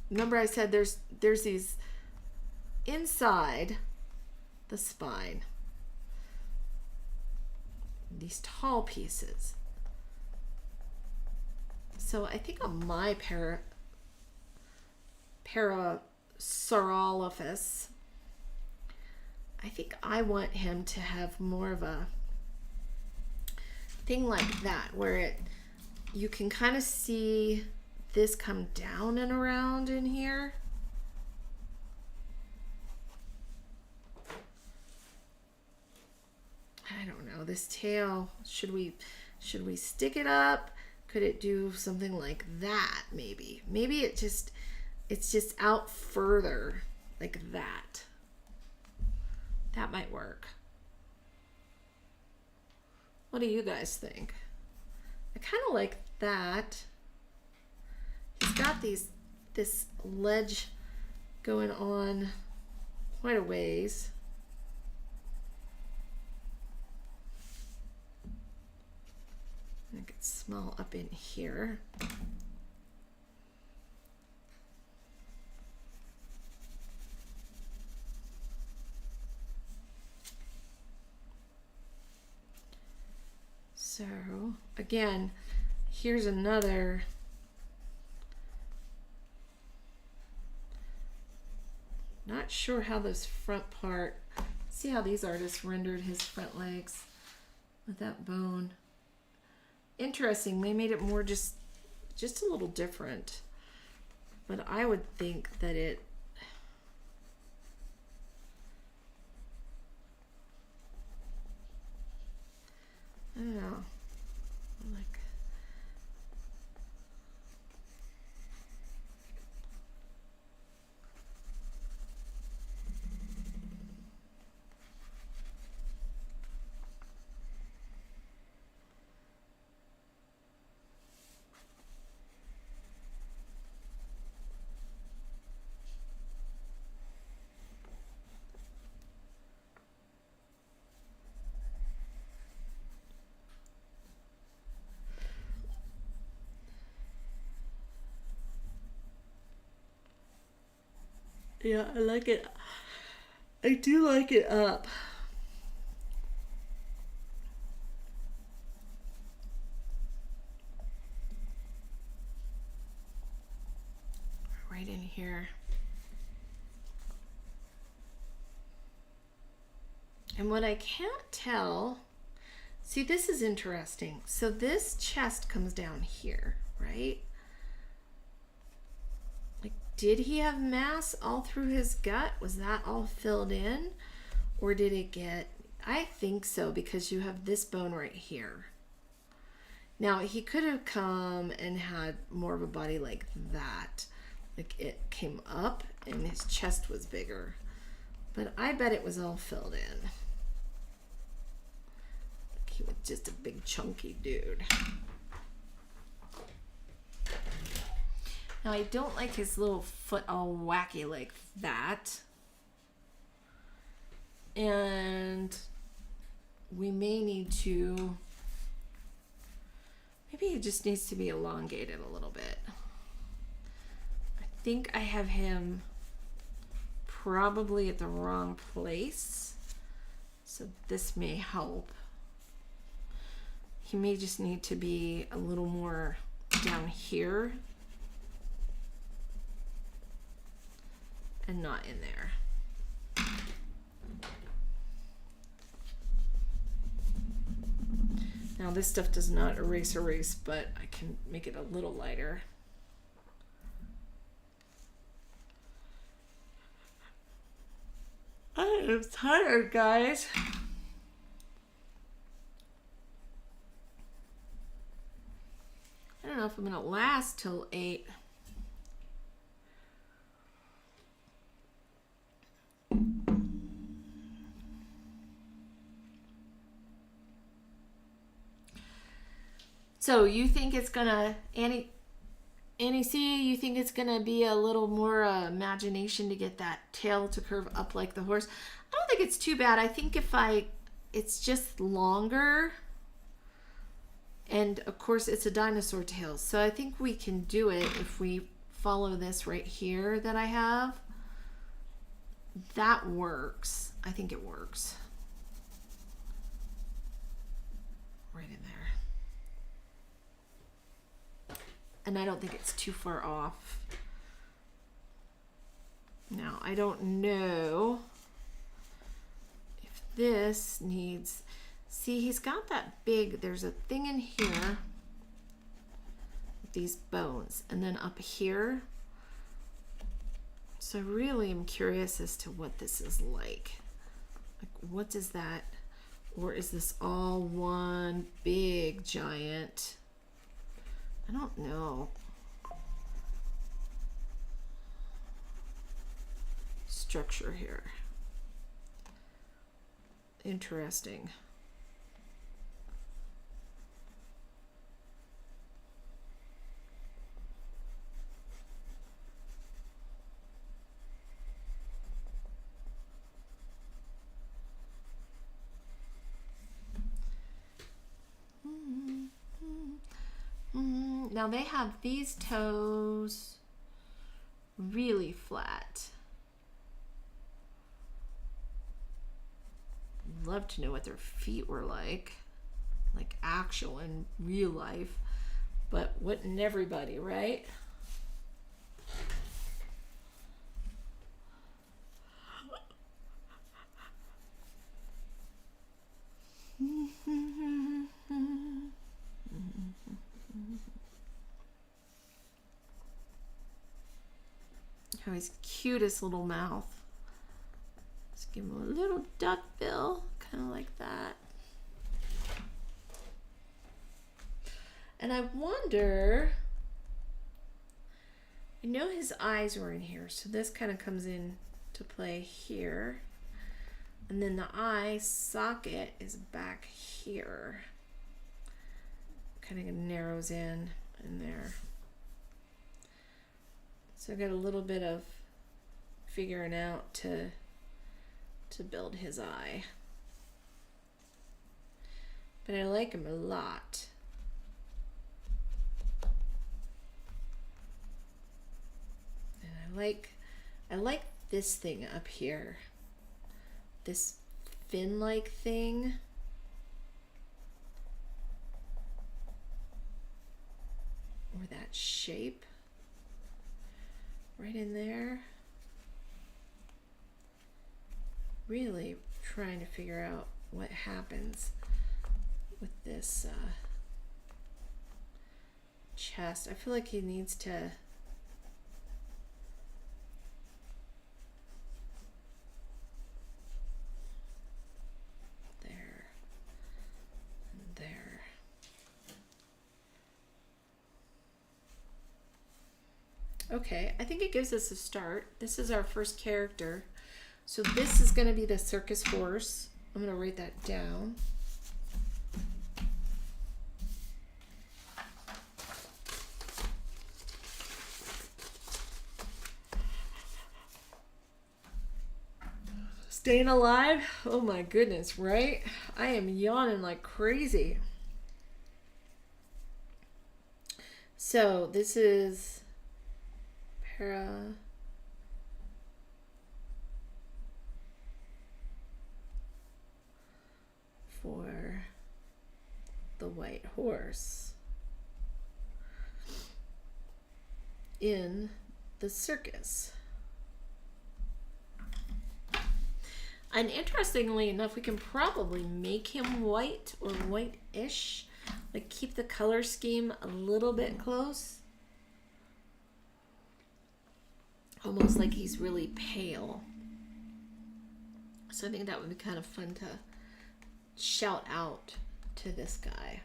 Remember I said there's these inside the spine, these tall pieces. So I think on my Parasaurolophus, I think I want him to have more of a thing like that, where you can kind of see this come down and around in here. I don't know, this tail, should we stick it up? Could it do something like that maybe? Maybe it's just out further like that. That might work. What do you guys think? I kind of like that. He's got this ledge going on quite a ways. I can smell up in here. So again, here's another not sure how this front part, see how these artists rendered his front legs with that bone. Interesting, they made it more just a little different, but I would think that it I don't know, like yeah, I like it. I do like it up. Right in here. And what I can't tell, see, this is interesting. So this chest comes down here, right? Did he have mass all through his gut? Was that all filled in? Or did it get, I think so, because you have this bone right here. Now, he could have come and had more of a body like that. Like it came up and his chest was bigger. But I bet it was all filled in. He was just a big chunky dude. Now I don't like his little foot all wacky like that. And we may need to, maybe it just needs to be elongated a little bit. I think I have him probably at the wrong place. So this may help. He may just need to be a little more down here and not in there. Now this stuff does not erase, but I can make it a little lighter. I am tired, guys. I don't know if I'm gonna last till 8. So you think it's gonna, Annie C, you think it's gonna be a little more imagination to get that tail to curve up like the horse? I don't think it's too bad. I think it's just longer. And of course it's a dinosaur tail. So I think we can do it if we follow this right here that I have. That works. I think it works. Right in there. And I don't think it's too far off. Now, I don't know if this needs... See, he's got that big... There's a thing in here with these bones. And then up here. So I really am curious as to what this is like. Like, what is that? Or is this all one big giant... I don't know. Structure here. Interesting. Now they have these toes really flat. Love to know what their feet were like actual in real life, but wouldn't everybody, right? Oh, his cutest little mouth. Let's give him a little duck bill, kind of like that. And I wonder, I know his eyes were in here, so this kind of comes in to play here. And then the eye socket is back here. Kind of narrows in there. So I got a little bit of figuring out to build his eye. But I like him a lot. And I like this thing up here. This fin-like thing. Or that shape. Right in there. Really trying to figure out what happens with this chest. I feel like he needs to there and there. Okay, I think it gives us a start. This is our first character. So this is going to be the circus horse. I'm going to write that down. Staying alive? Oh my goodness, right? I am yawning like crazy. So this is for the white horse in the circus. And interestingly enough, we can probably make him white or white-ish, like keep the color scheme a little bit close. Almost like he's really pale. So I think that would be kind of fun to shout out to this guy.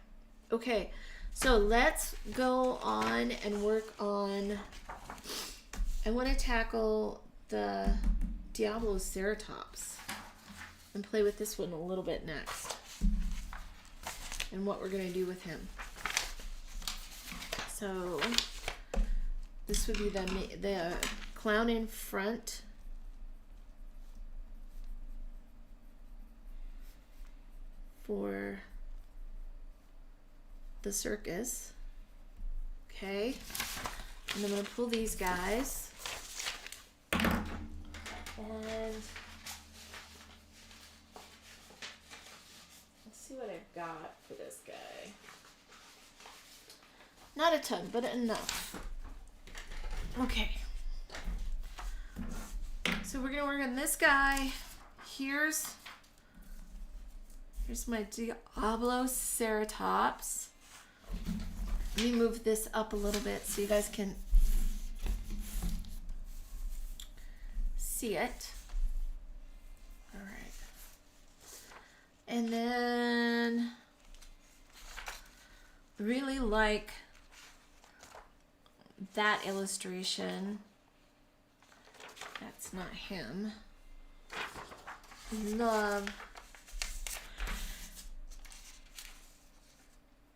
Okay, so let's go on and work on, I want to tackle the Diabloceratops and play with this one a little bit next, and what we're going to do with him. So this would be the clown in front. For the circus. Okay. And I'm going to pull these guys. And let's see what I've got for this guy. Not a ton, but enough. Okay. So we're going to work on this guy. Here's my Diabloceratops. Let me move this up a little bit so you guys can see it. All right. And then really like that illustration. That's not him.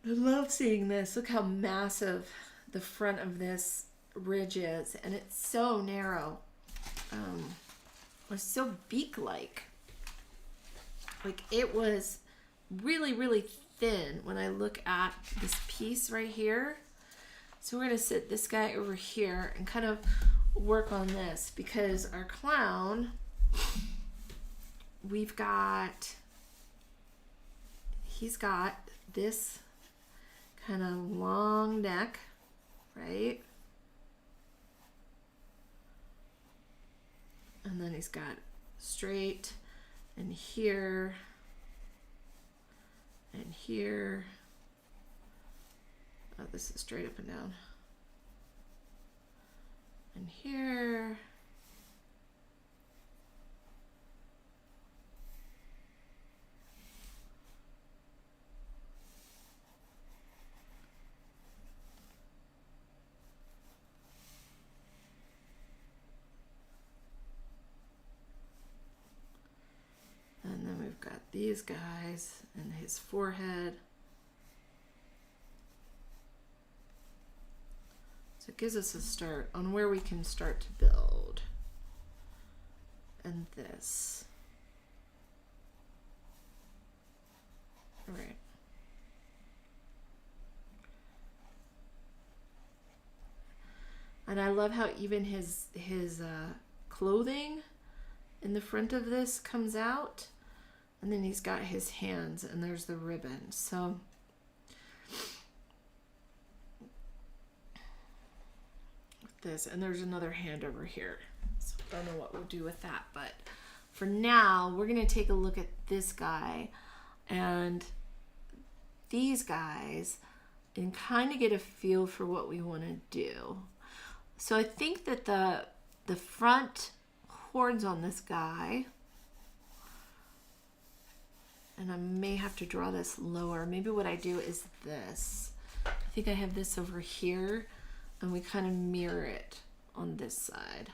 I love seeing this. Look how massive the front of this ridge is, and it's so narrow. It's so beak-like. Like it was really, really thin when I look at this piece right here. So we're gonna sit this guy over here and kind of work on this, because our clown, he's got this kind of long neck, right? And then he's got straight and here and here. Oh, this is straight up and down. And here. And then we've got these guys and his forehead. So it gives us a start on where we can start to build. And this. All right. And I love how even his clothing in the front of this comes out, and then he's got his hands, and there's the ribbon. So this, and there's another hand over here. So I don't know what we'll do with that, but for now we're gonna take a look at this guy and these guys and kind of get a feel for what we want to do. So I think that the front horns on this guy, and I may have to draw this lower. Maybe what I do is this. I think I have this over here, and we kind of mirror it on this side,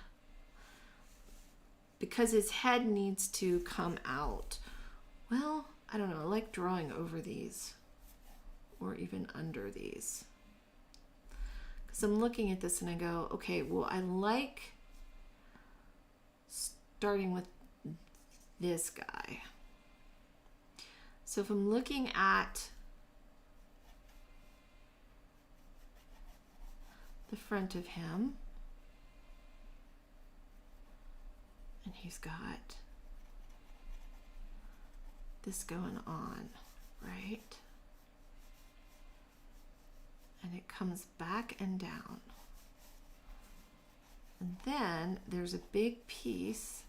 because his head needs to come out. Well, I don't know, I like drawing over these or even under these, because I'm looking at this and I go, okay, well, I like starting with this guy. So if I'm looking at the front of him, And he's got this going on, right? And it comes back and down. And then there's a big piece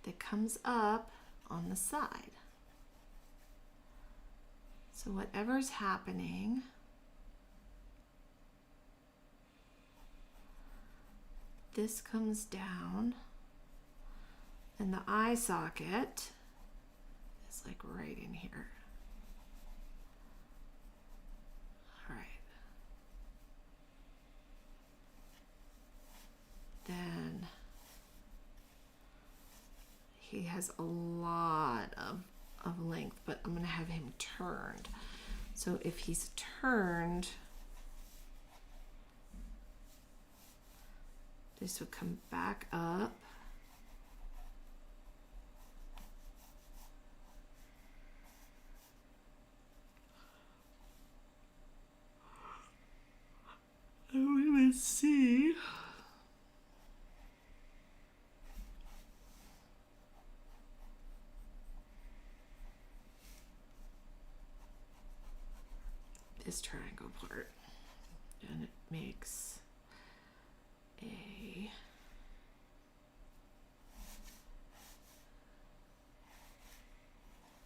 that comes up on the side. So whatever's happening, this comes down, and the eye socket is like right in here. All right. Then he has a lot of length, but I'm going to have him turned. So if he's turned, this would come back up. And we would see this triangle part, and it makes a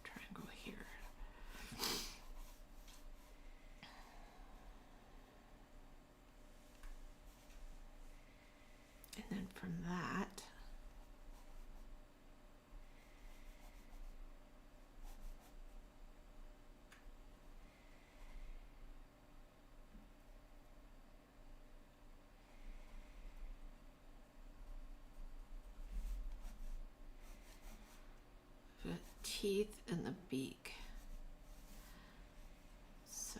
triangle here. And then from that, the teeth and the beak. So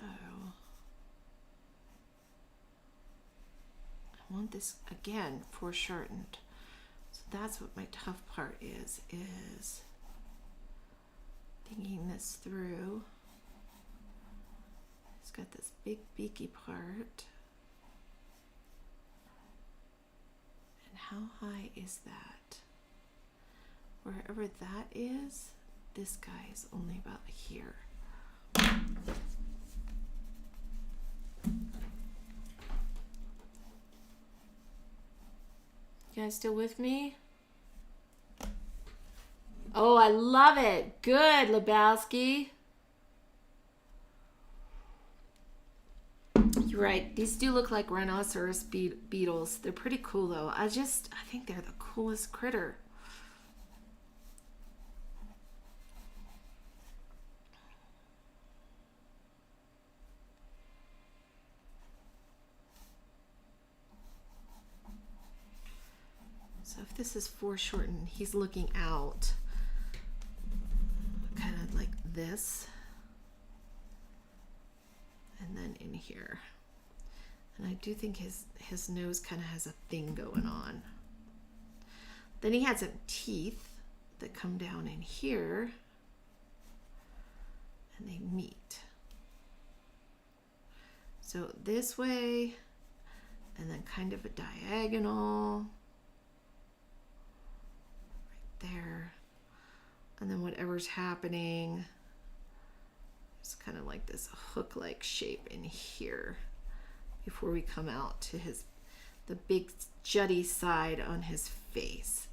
I want this again foreshortened. So that's what my tough part is thinking this through. It's got this big beaky part. And how high is that? Wherever that is, this guy is only about here. You guys still with me? Oh, I love it. Good, Lebowski. You're right. These do look like rhinoceros beetles. They're pretty cool, though. I think they're the coolest critter. So if this is foreshortened, he's looking out kind of like this, and then in here. And I do think his nose kind of has a thing going on. Then he has some teeth that come down in here, and they meet. So this way, and then kind of a diagonal there, and then whatever's happening, it's kind of like this hook-like shape in here before we come out to the big jutty side on his face.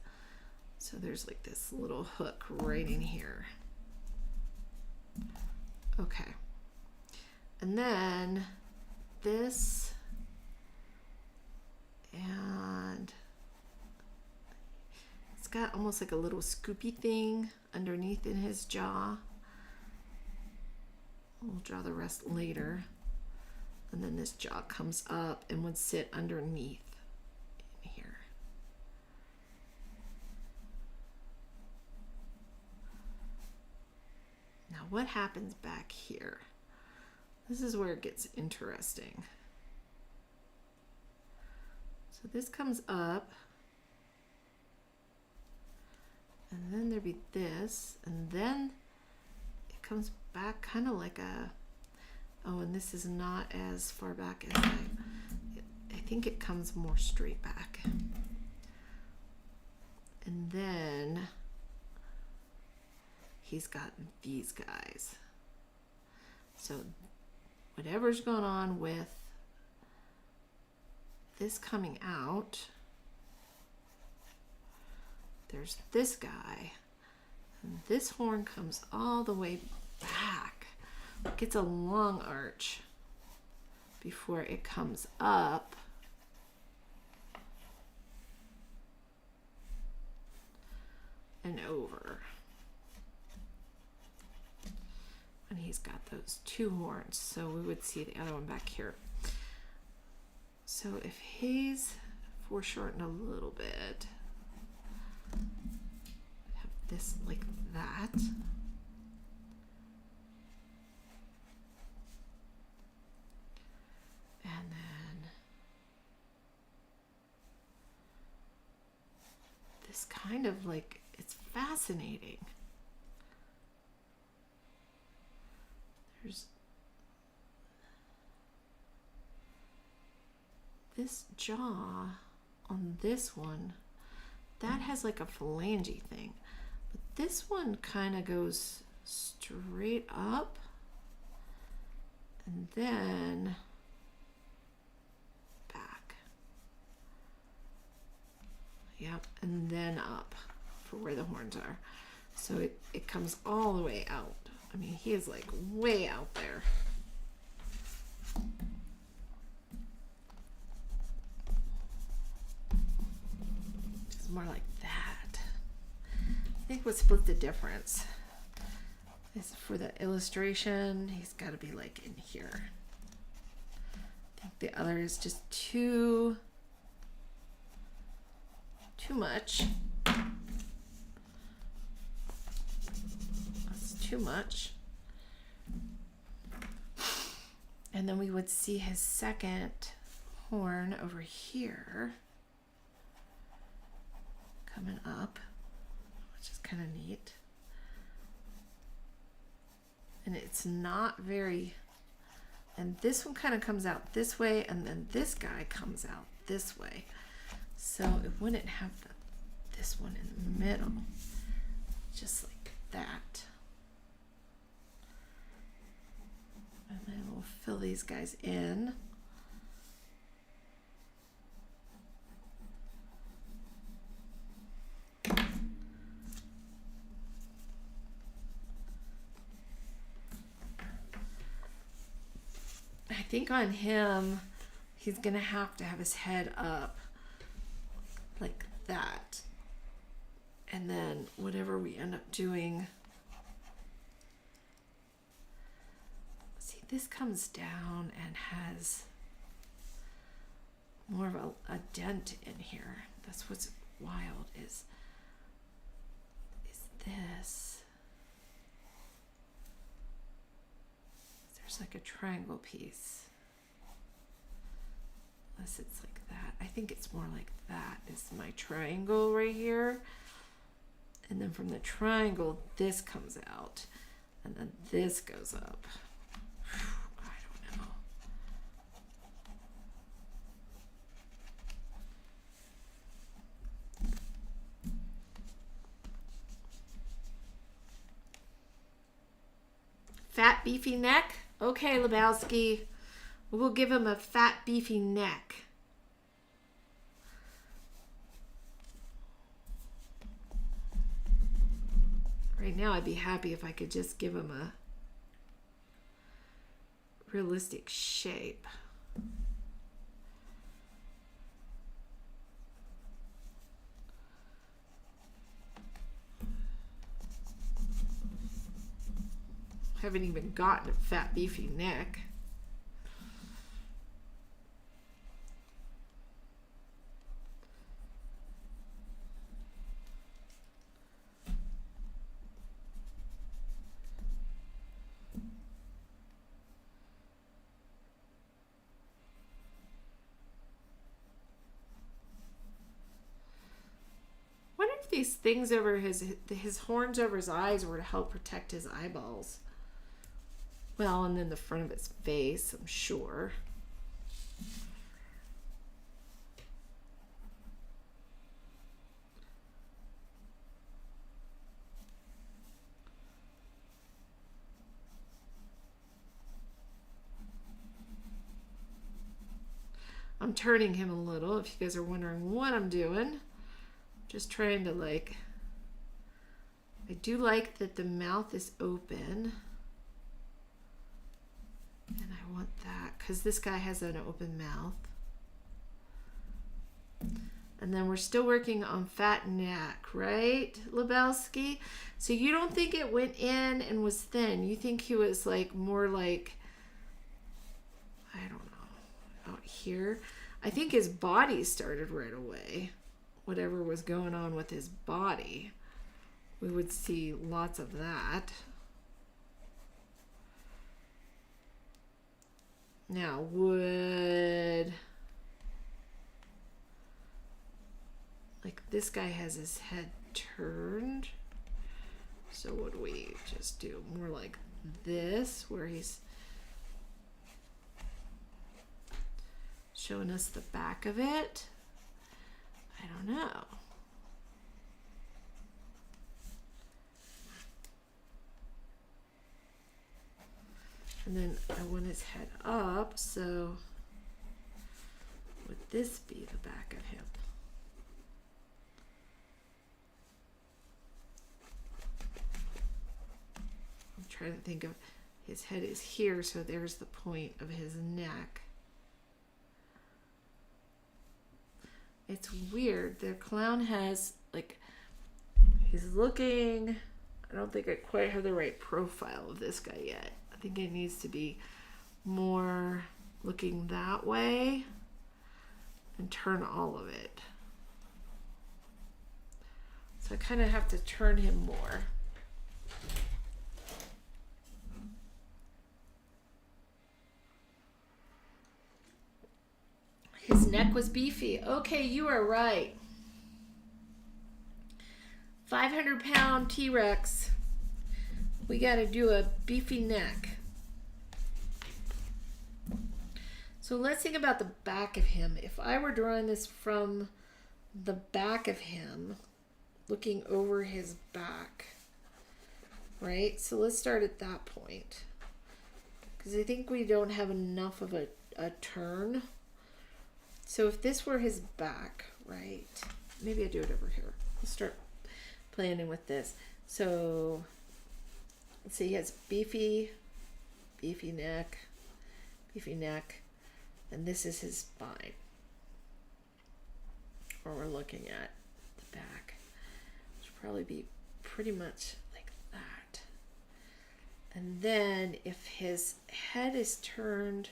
So there's like this little hook right in here. Okay, and then this, and it's got almost like a little scoopy thing underneath in his jaw. We'll draw the rest later. And then this jaw comes up and would sit underneath in here. Now what happens back here? This is where it gets interesting. So this comes up, and then there'd be this, and then it comes back kind of like a, oh, and this is not as far back as I think it comes more straight back. And then he's got these guys. So whatever's going on with this coming out, there's this guy, and this horn comes all the way back. It gets a long arch before it comes up. And over. And he's got those two horns, so we would see the other one back here. So if he's foreshortened a little bit, have this like that. And then this kind of like, it's fascinating. There's this jaw on this one that has like a phalange thing, but this one kind of goes straight up and then back. Yep, and then up for where the horns are. So it comes all the way out. I mean, he is like way out there. It's more like that. I think what split the difference is for the illustration, he's got to be like in here. I think the other is just too much. That's too much. And then we would see his second horn over here coming up, which is kind of neat. And it's not very, and this one kind of comes out this way, and then this guy comes out this way. So it wouldn't have this one in the middle, just like that. And then we'll fill these guys in. I think on him, he's gonna have to have his head up like that. And then whatever we end up doing, see, this comes down and has more of a dent in here. That's what's wild is this. There's like a triangle piece. Unless it's like that. I think it's more like that is my triangle right here. And then from the triangle, this comes out. And then this goes up. I don't know. Fat, beefy neck? Okay, Lebowski. We'll give him a fat, beefy neck. Right now, I'd be happy if I could just give him a realistic shape. Haven't even gotten a fat, beefy neck. What if these things over his horns over his eyes were to help protect his eyeballs? Well, and then the front of his face, I'm sure. I'm turning him a little, if you guys are wondering what I'm doing. Just trying to like, I do like that the mouth is open. And I want that, because this guy has an open mouth. And then we're still working on fat neck, right, Lebowski? So you don't think it went in and was thin. You think he was like more like, I don't know, out here. I think his body started right away. Whatever was going on with his body, we would see lots of that. Now, would, like this guy has his head turned. So would we just do more like this, where he's showing us the back of it? I don't know. And then I want his head up, so would this be the back of him? I'm trying to think of, his head is here, so there's the point of his neck. It's weird. The clown has, like, he's looking, I don't think I quite have the right profile of this guy yet. I think it needs to be more looking that way and turn all of it. So I kind of have to turn him more. His neck was beefy. Okay, you are right. 500-pound T-Rex. We got to do a beefy neck. So let's think about the back of him. If I were drawing this from the back of him, looking over his back, right? So let's start at that point, because I think we don't have enough of a turn. So if this were his back, right? Maybe I do it over here. Let's start planning with this. So let's see, he has beefy neck, and this is his spine. Or we're looking at the back. It should probably be pretty much like that. And then if his head is turned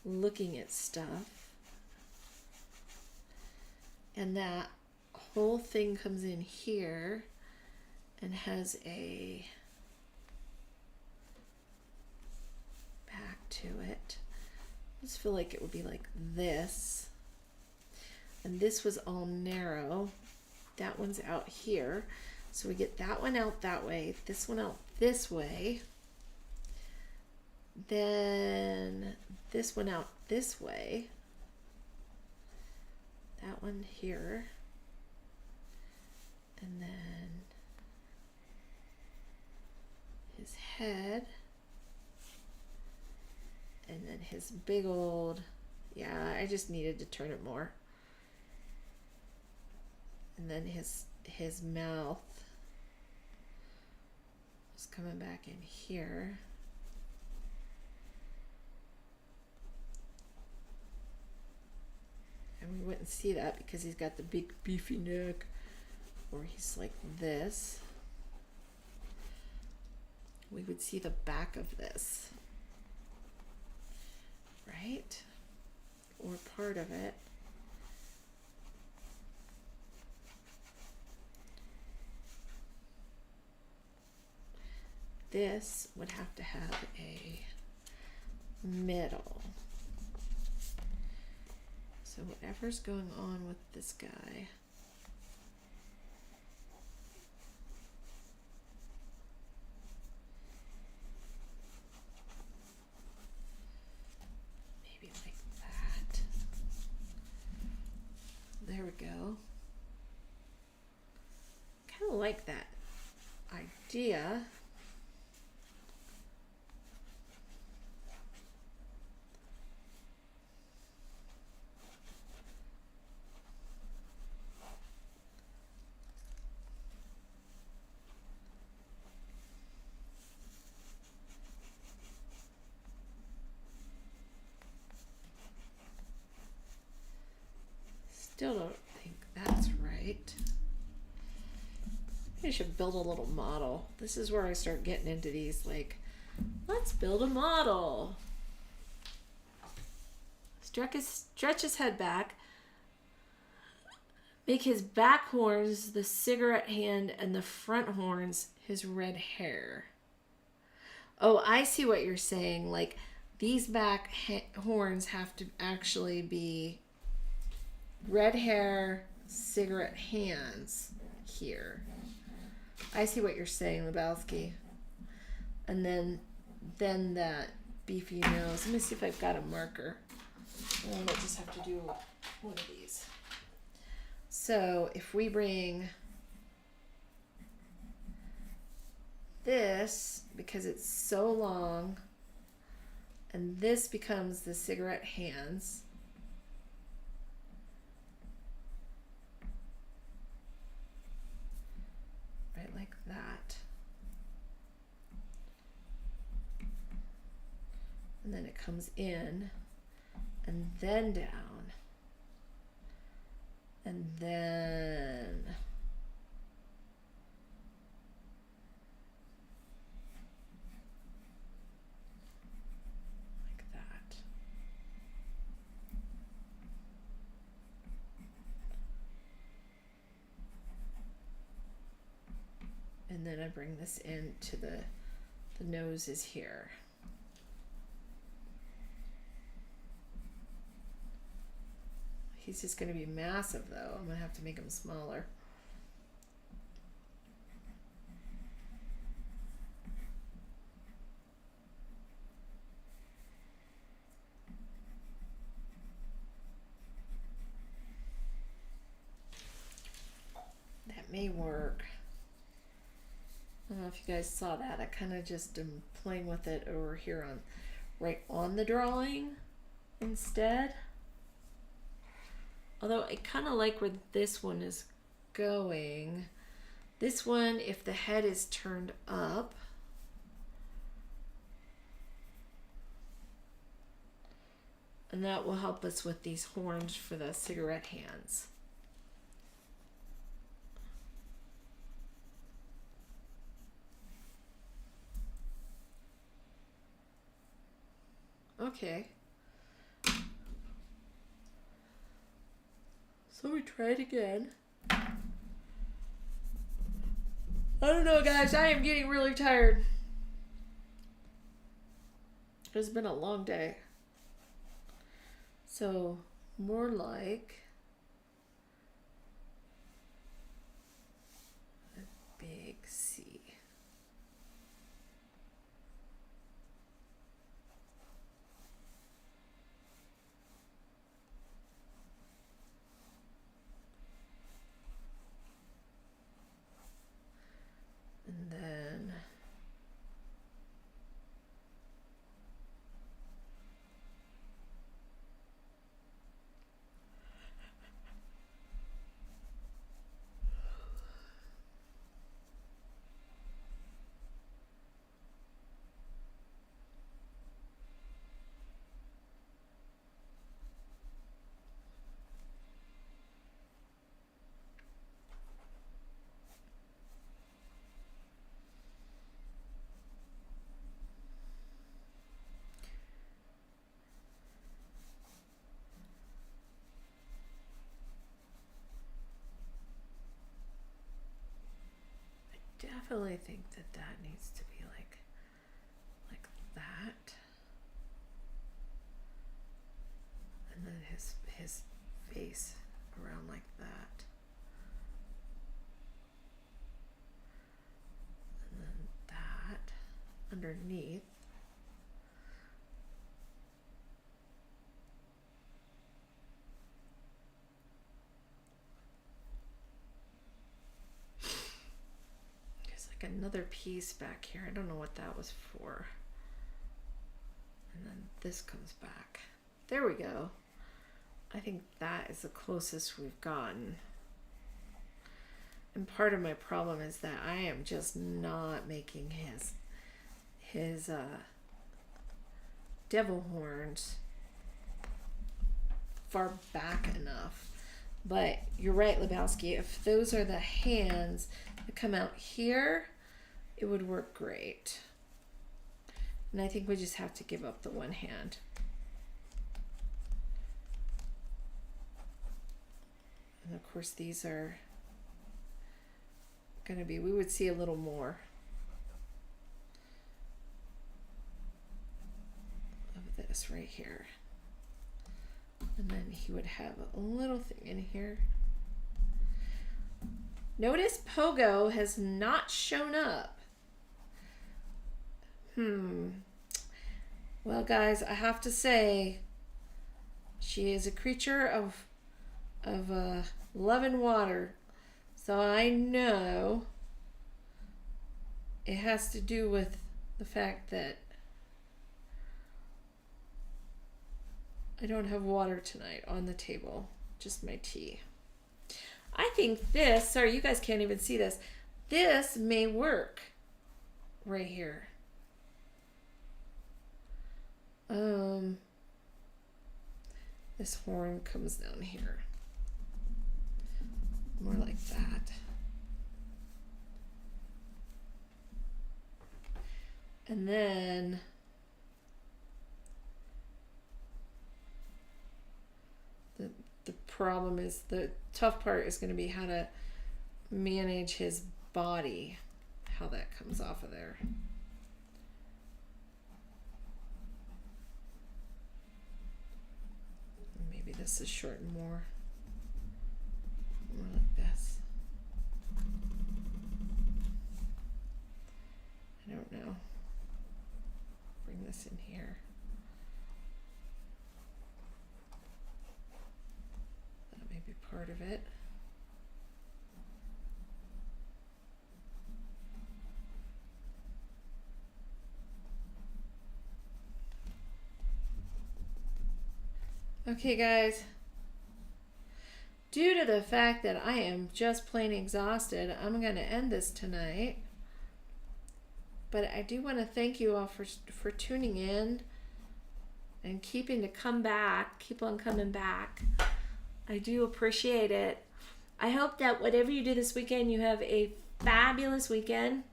looking at stuff, and that whole thing comes in here and has a back to it. I just feel like it would be like this. And this was all narrow. That one's out here. So we get that one out that way, this one out this way. Then this one out this way. That one here, and then his head, and then his big old, yeah, I just needed to turn it more. And then his mouth is coming back in here. And we wouldn't see that because he's got the big beefy neck, or he's like this. We would see the back of this, right? Or part of it. This would have to have a middle. So whatever's going on with this guy, maybe like that. There we go. Kind of like that idea. still don't think that's right. I should build a little model. This is where I start getting into these, like, let's build a model. Stretch his head back. Make his back horns the cigarette hand and the front horns his red hair. Oh, I see what you're saying. Like, these back horns have to actually be red hair, cigarette hands here. I see what you're saying, Lebowski. And then that beefy nose. Let me see if I've got a marker. I might just have to do one of these. So if we bring this, because it's so long, and this becomes the cigarette hands. Right, like that. And then it comes in, and then down. And then like that. And then I bring this into the nose is here. He's just going to be massive, though. I'm going to have to make him smaller. That may work. I don't know if you guys saw that. I kind of just am playing with it over here right on the drawing instead. Although I kind of like where this one is going. This one, if the head is turned up, and that will help us with these horns for the cigarette hands. Okay. So we try it again. I don't know, guys. I am getting really tired. It's been a long day. So more like a big C. And then definitely think that needs to be like that. And then his face around like that. And then that underneath. Another piece back here. I don't know what that was for. And then this comes back. There we go. I think that is the closest we've gotten. And part of my problem is that I am just not making his devil horns far back enough But you're right, Lebowski. If those are the hands that come out here, it would work great. And I think we just have to give up the one hand. And of course these are going to be, we would see a little more of this right here. And then he would have a little thing in here. Notice Pogo has not shown up. Well, guys, I have to say, she is a creature of love and water. So I know it has to do with the fact that I don't have water tonight on the table, just my tea. I think this, sorry, you guys can't even see this. This may work right here. This horn comes down here. More like that. And then the problem is, the tough part is going to be how to manage his body, how that comes off of there. Maybe this is shortened more like this. I don't know. Bring this in here. That may be part of it. Okay, guys. Due to the fact that I am just plain exhausted, I'm going to end this tonight. But I do want to thank you all for tuning in and keep on coming back. I do appreciate it. I hope that whatever you do this weekend, you have a fabulous weekend.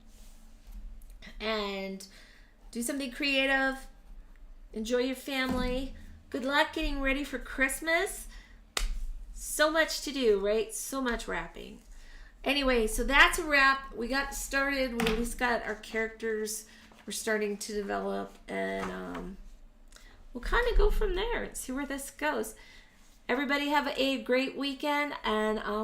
And do something creative. Enjoy your family. Good luck getting ready for Christmas. So much to do, right? So much wrapping. Anyway, so that's a wrap. We got started. We at least got our characters. We're starting to develop. And we'll kind of go from there and see where this goes. Everybody have a great weekend. And I'll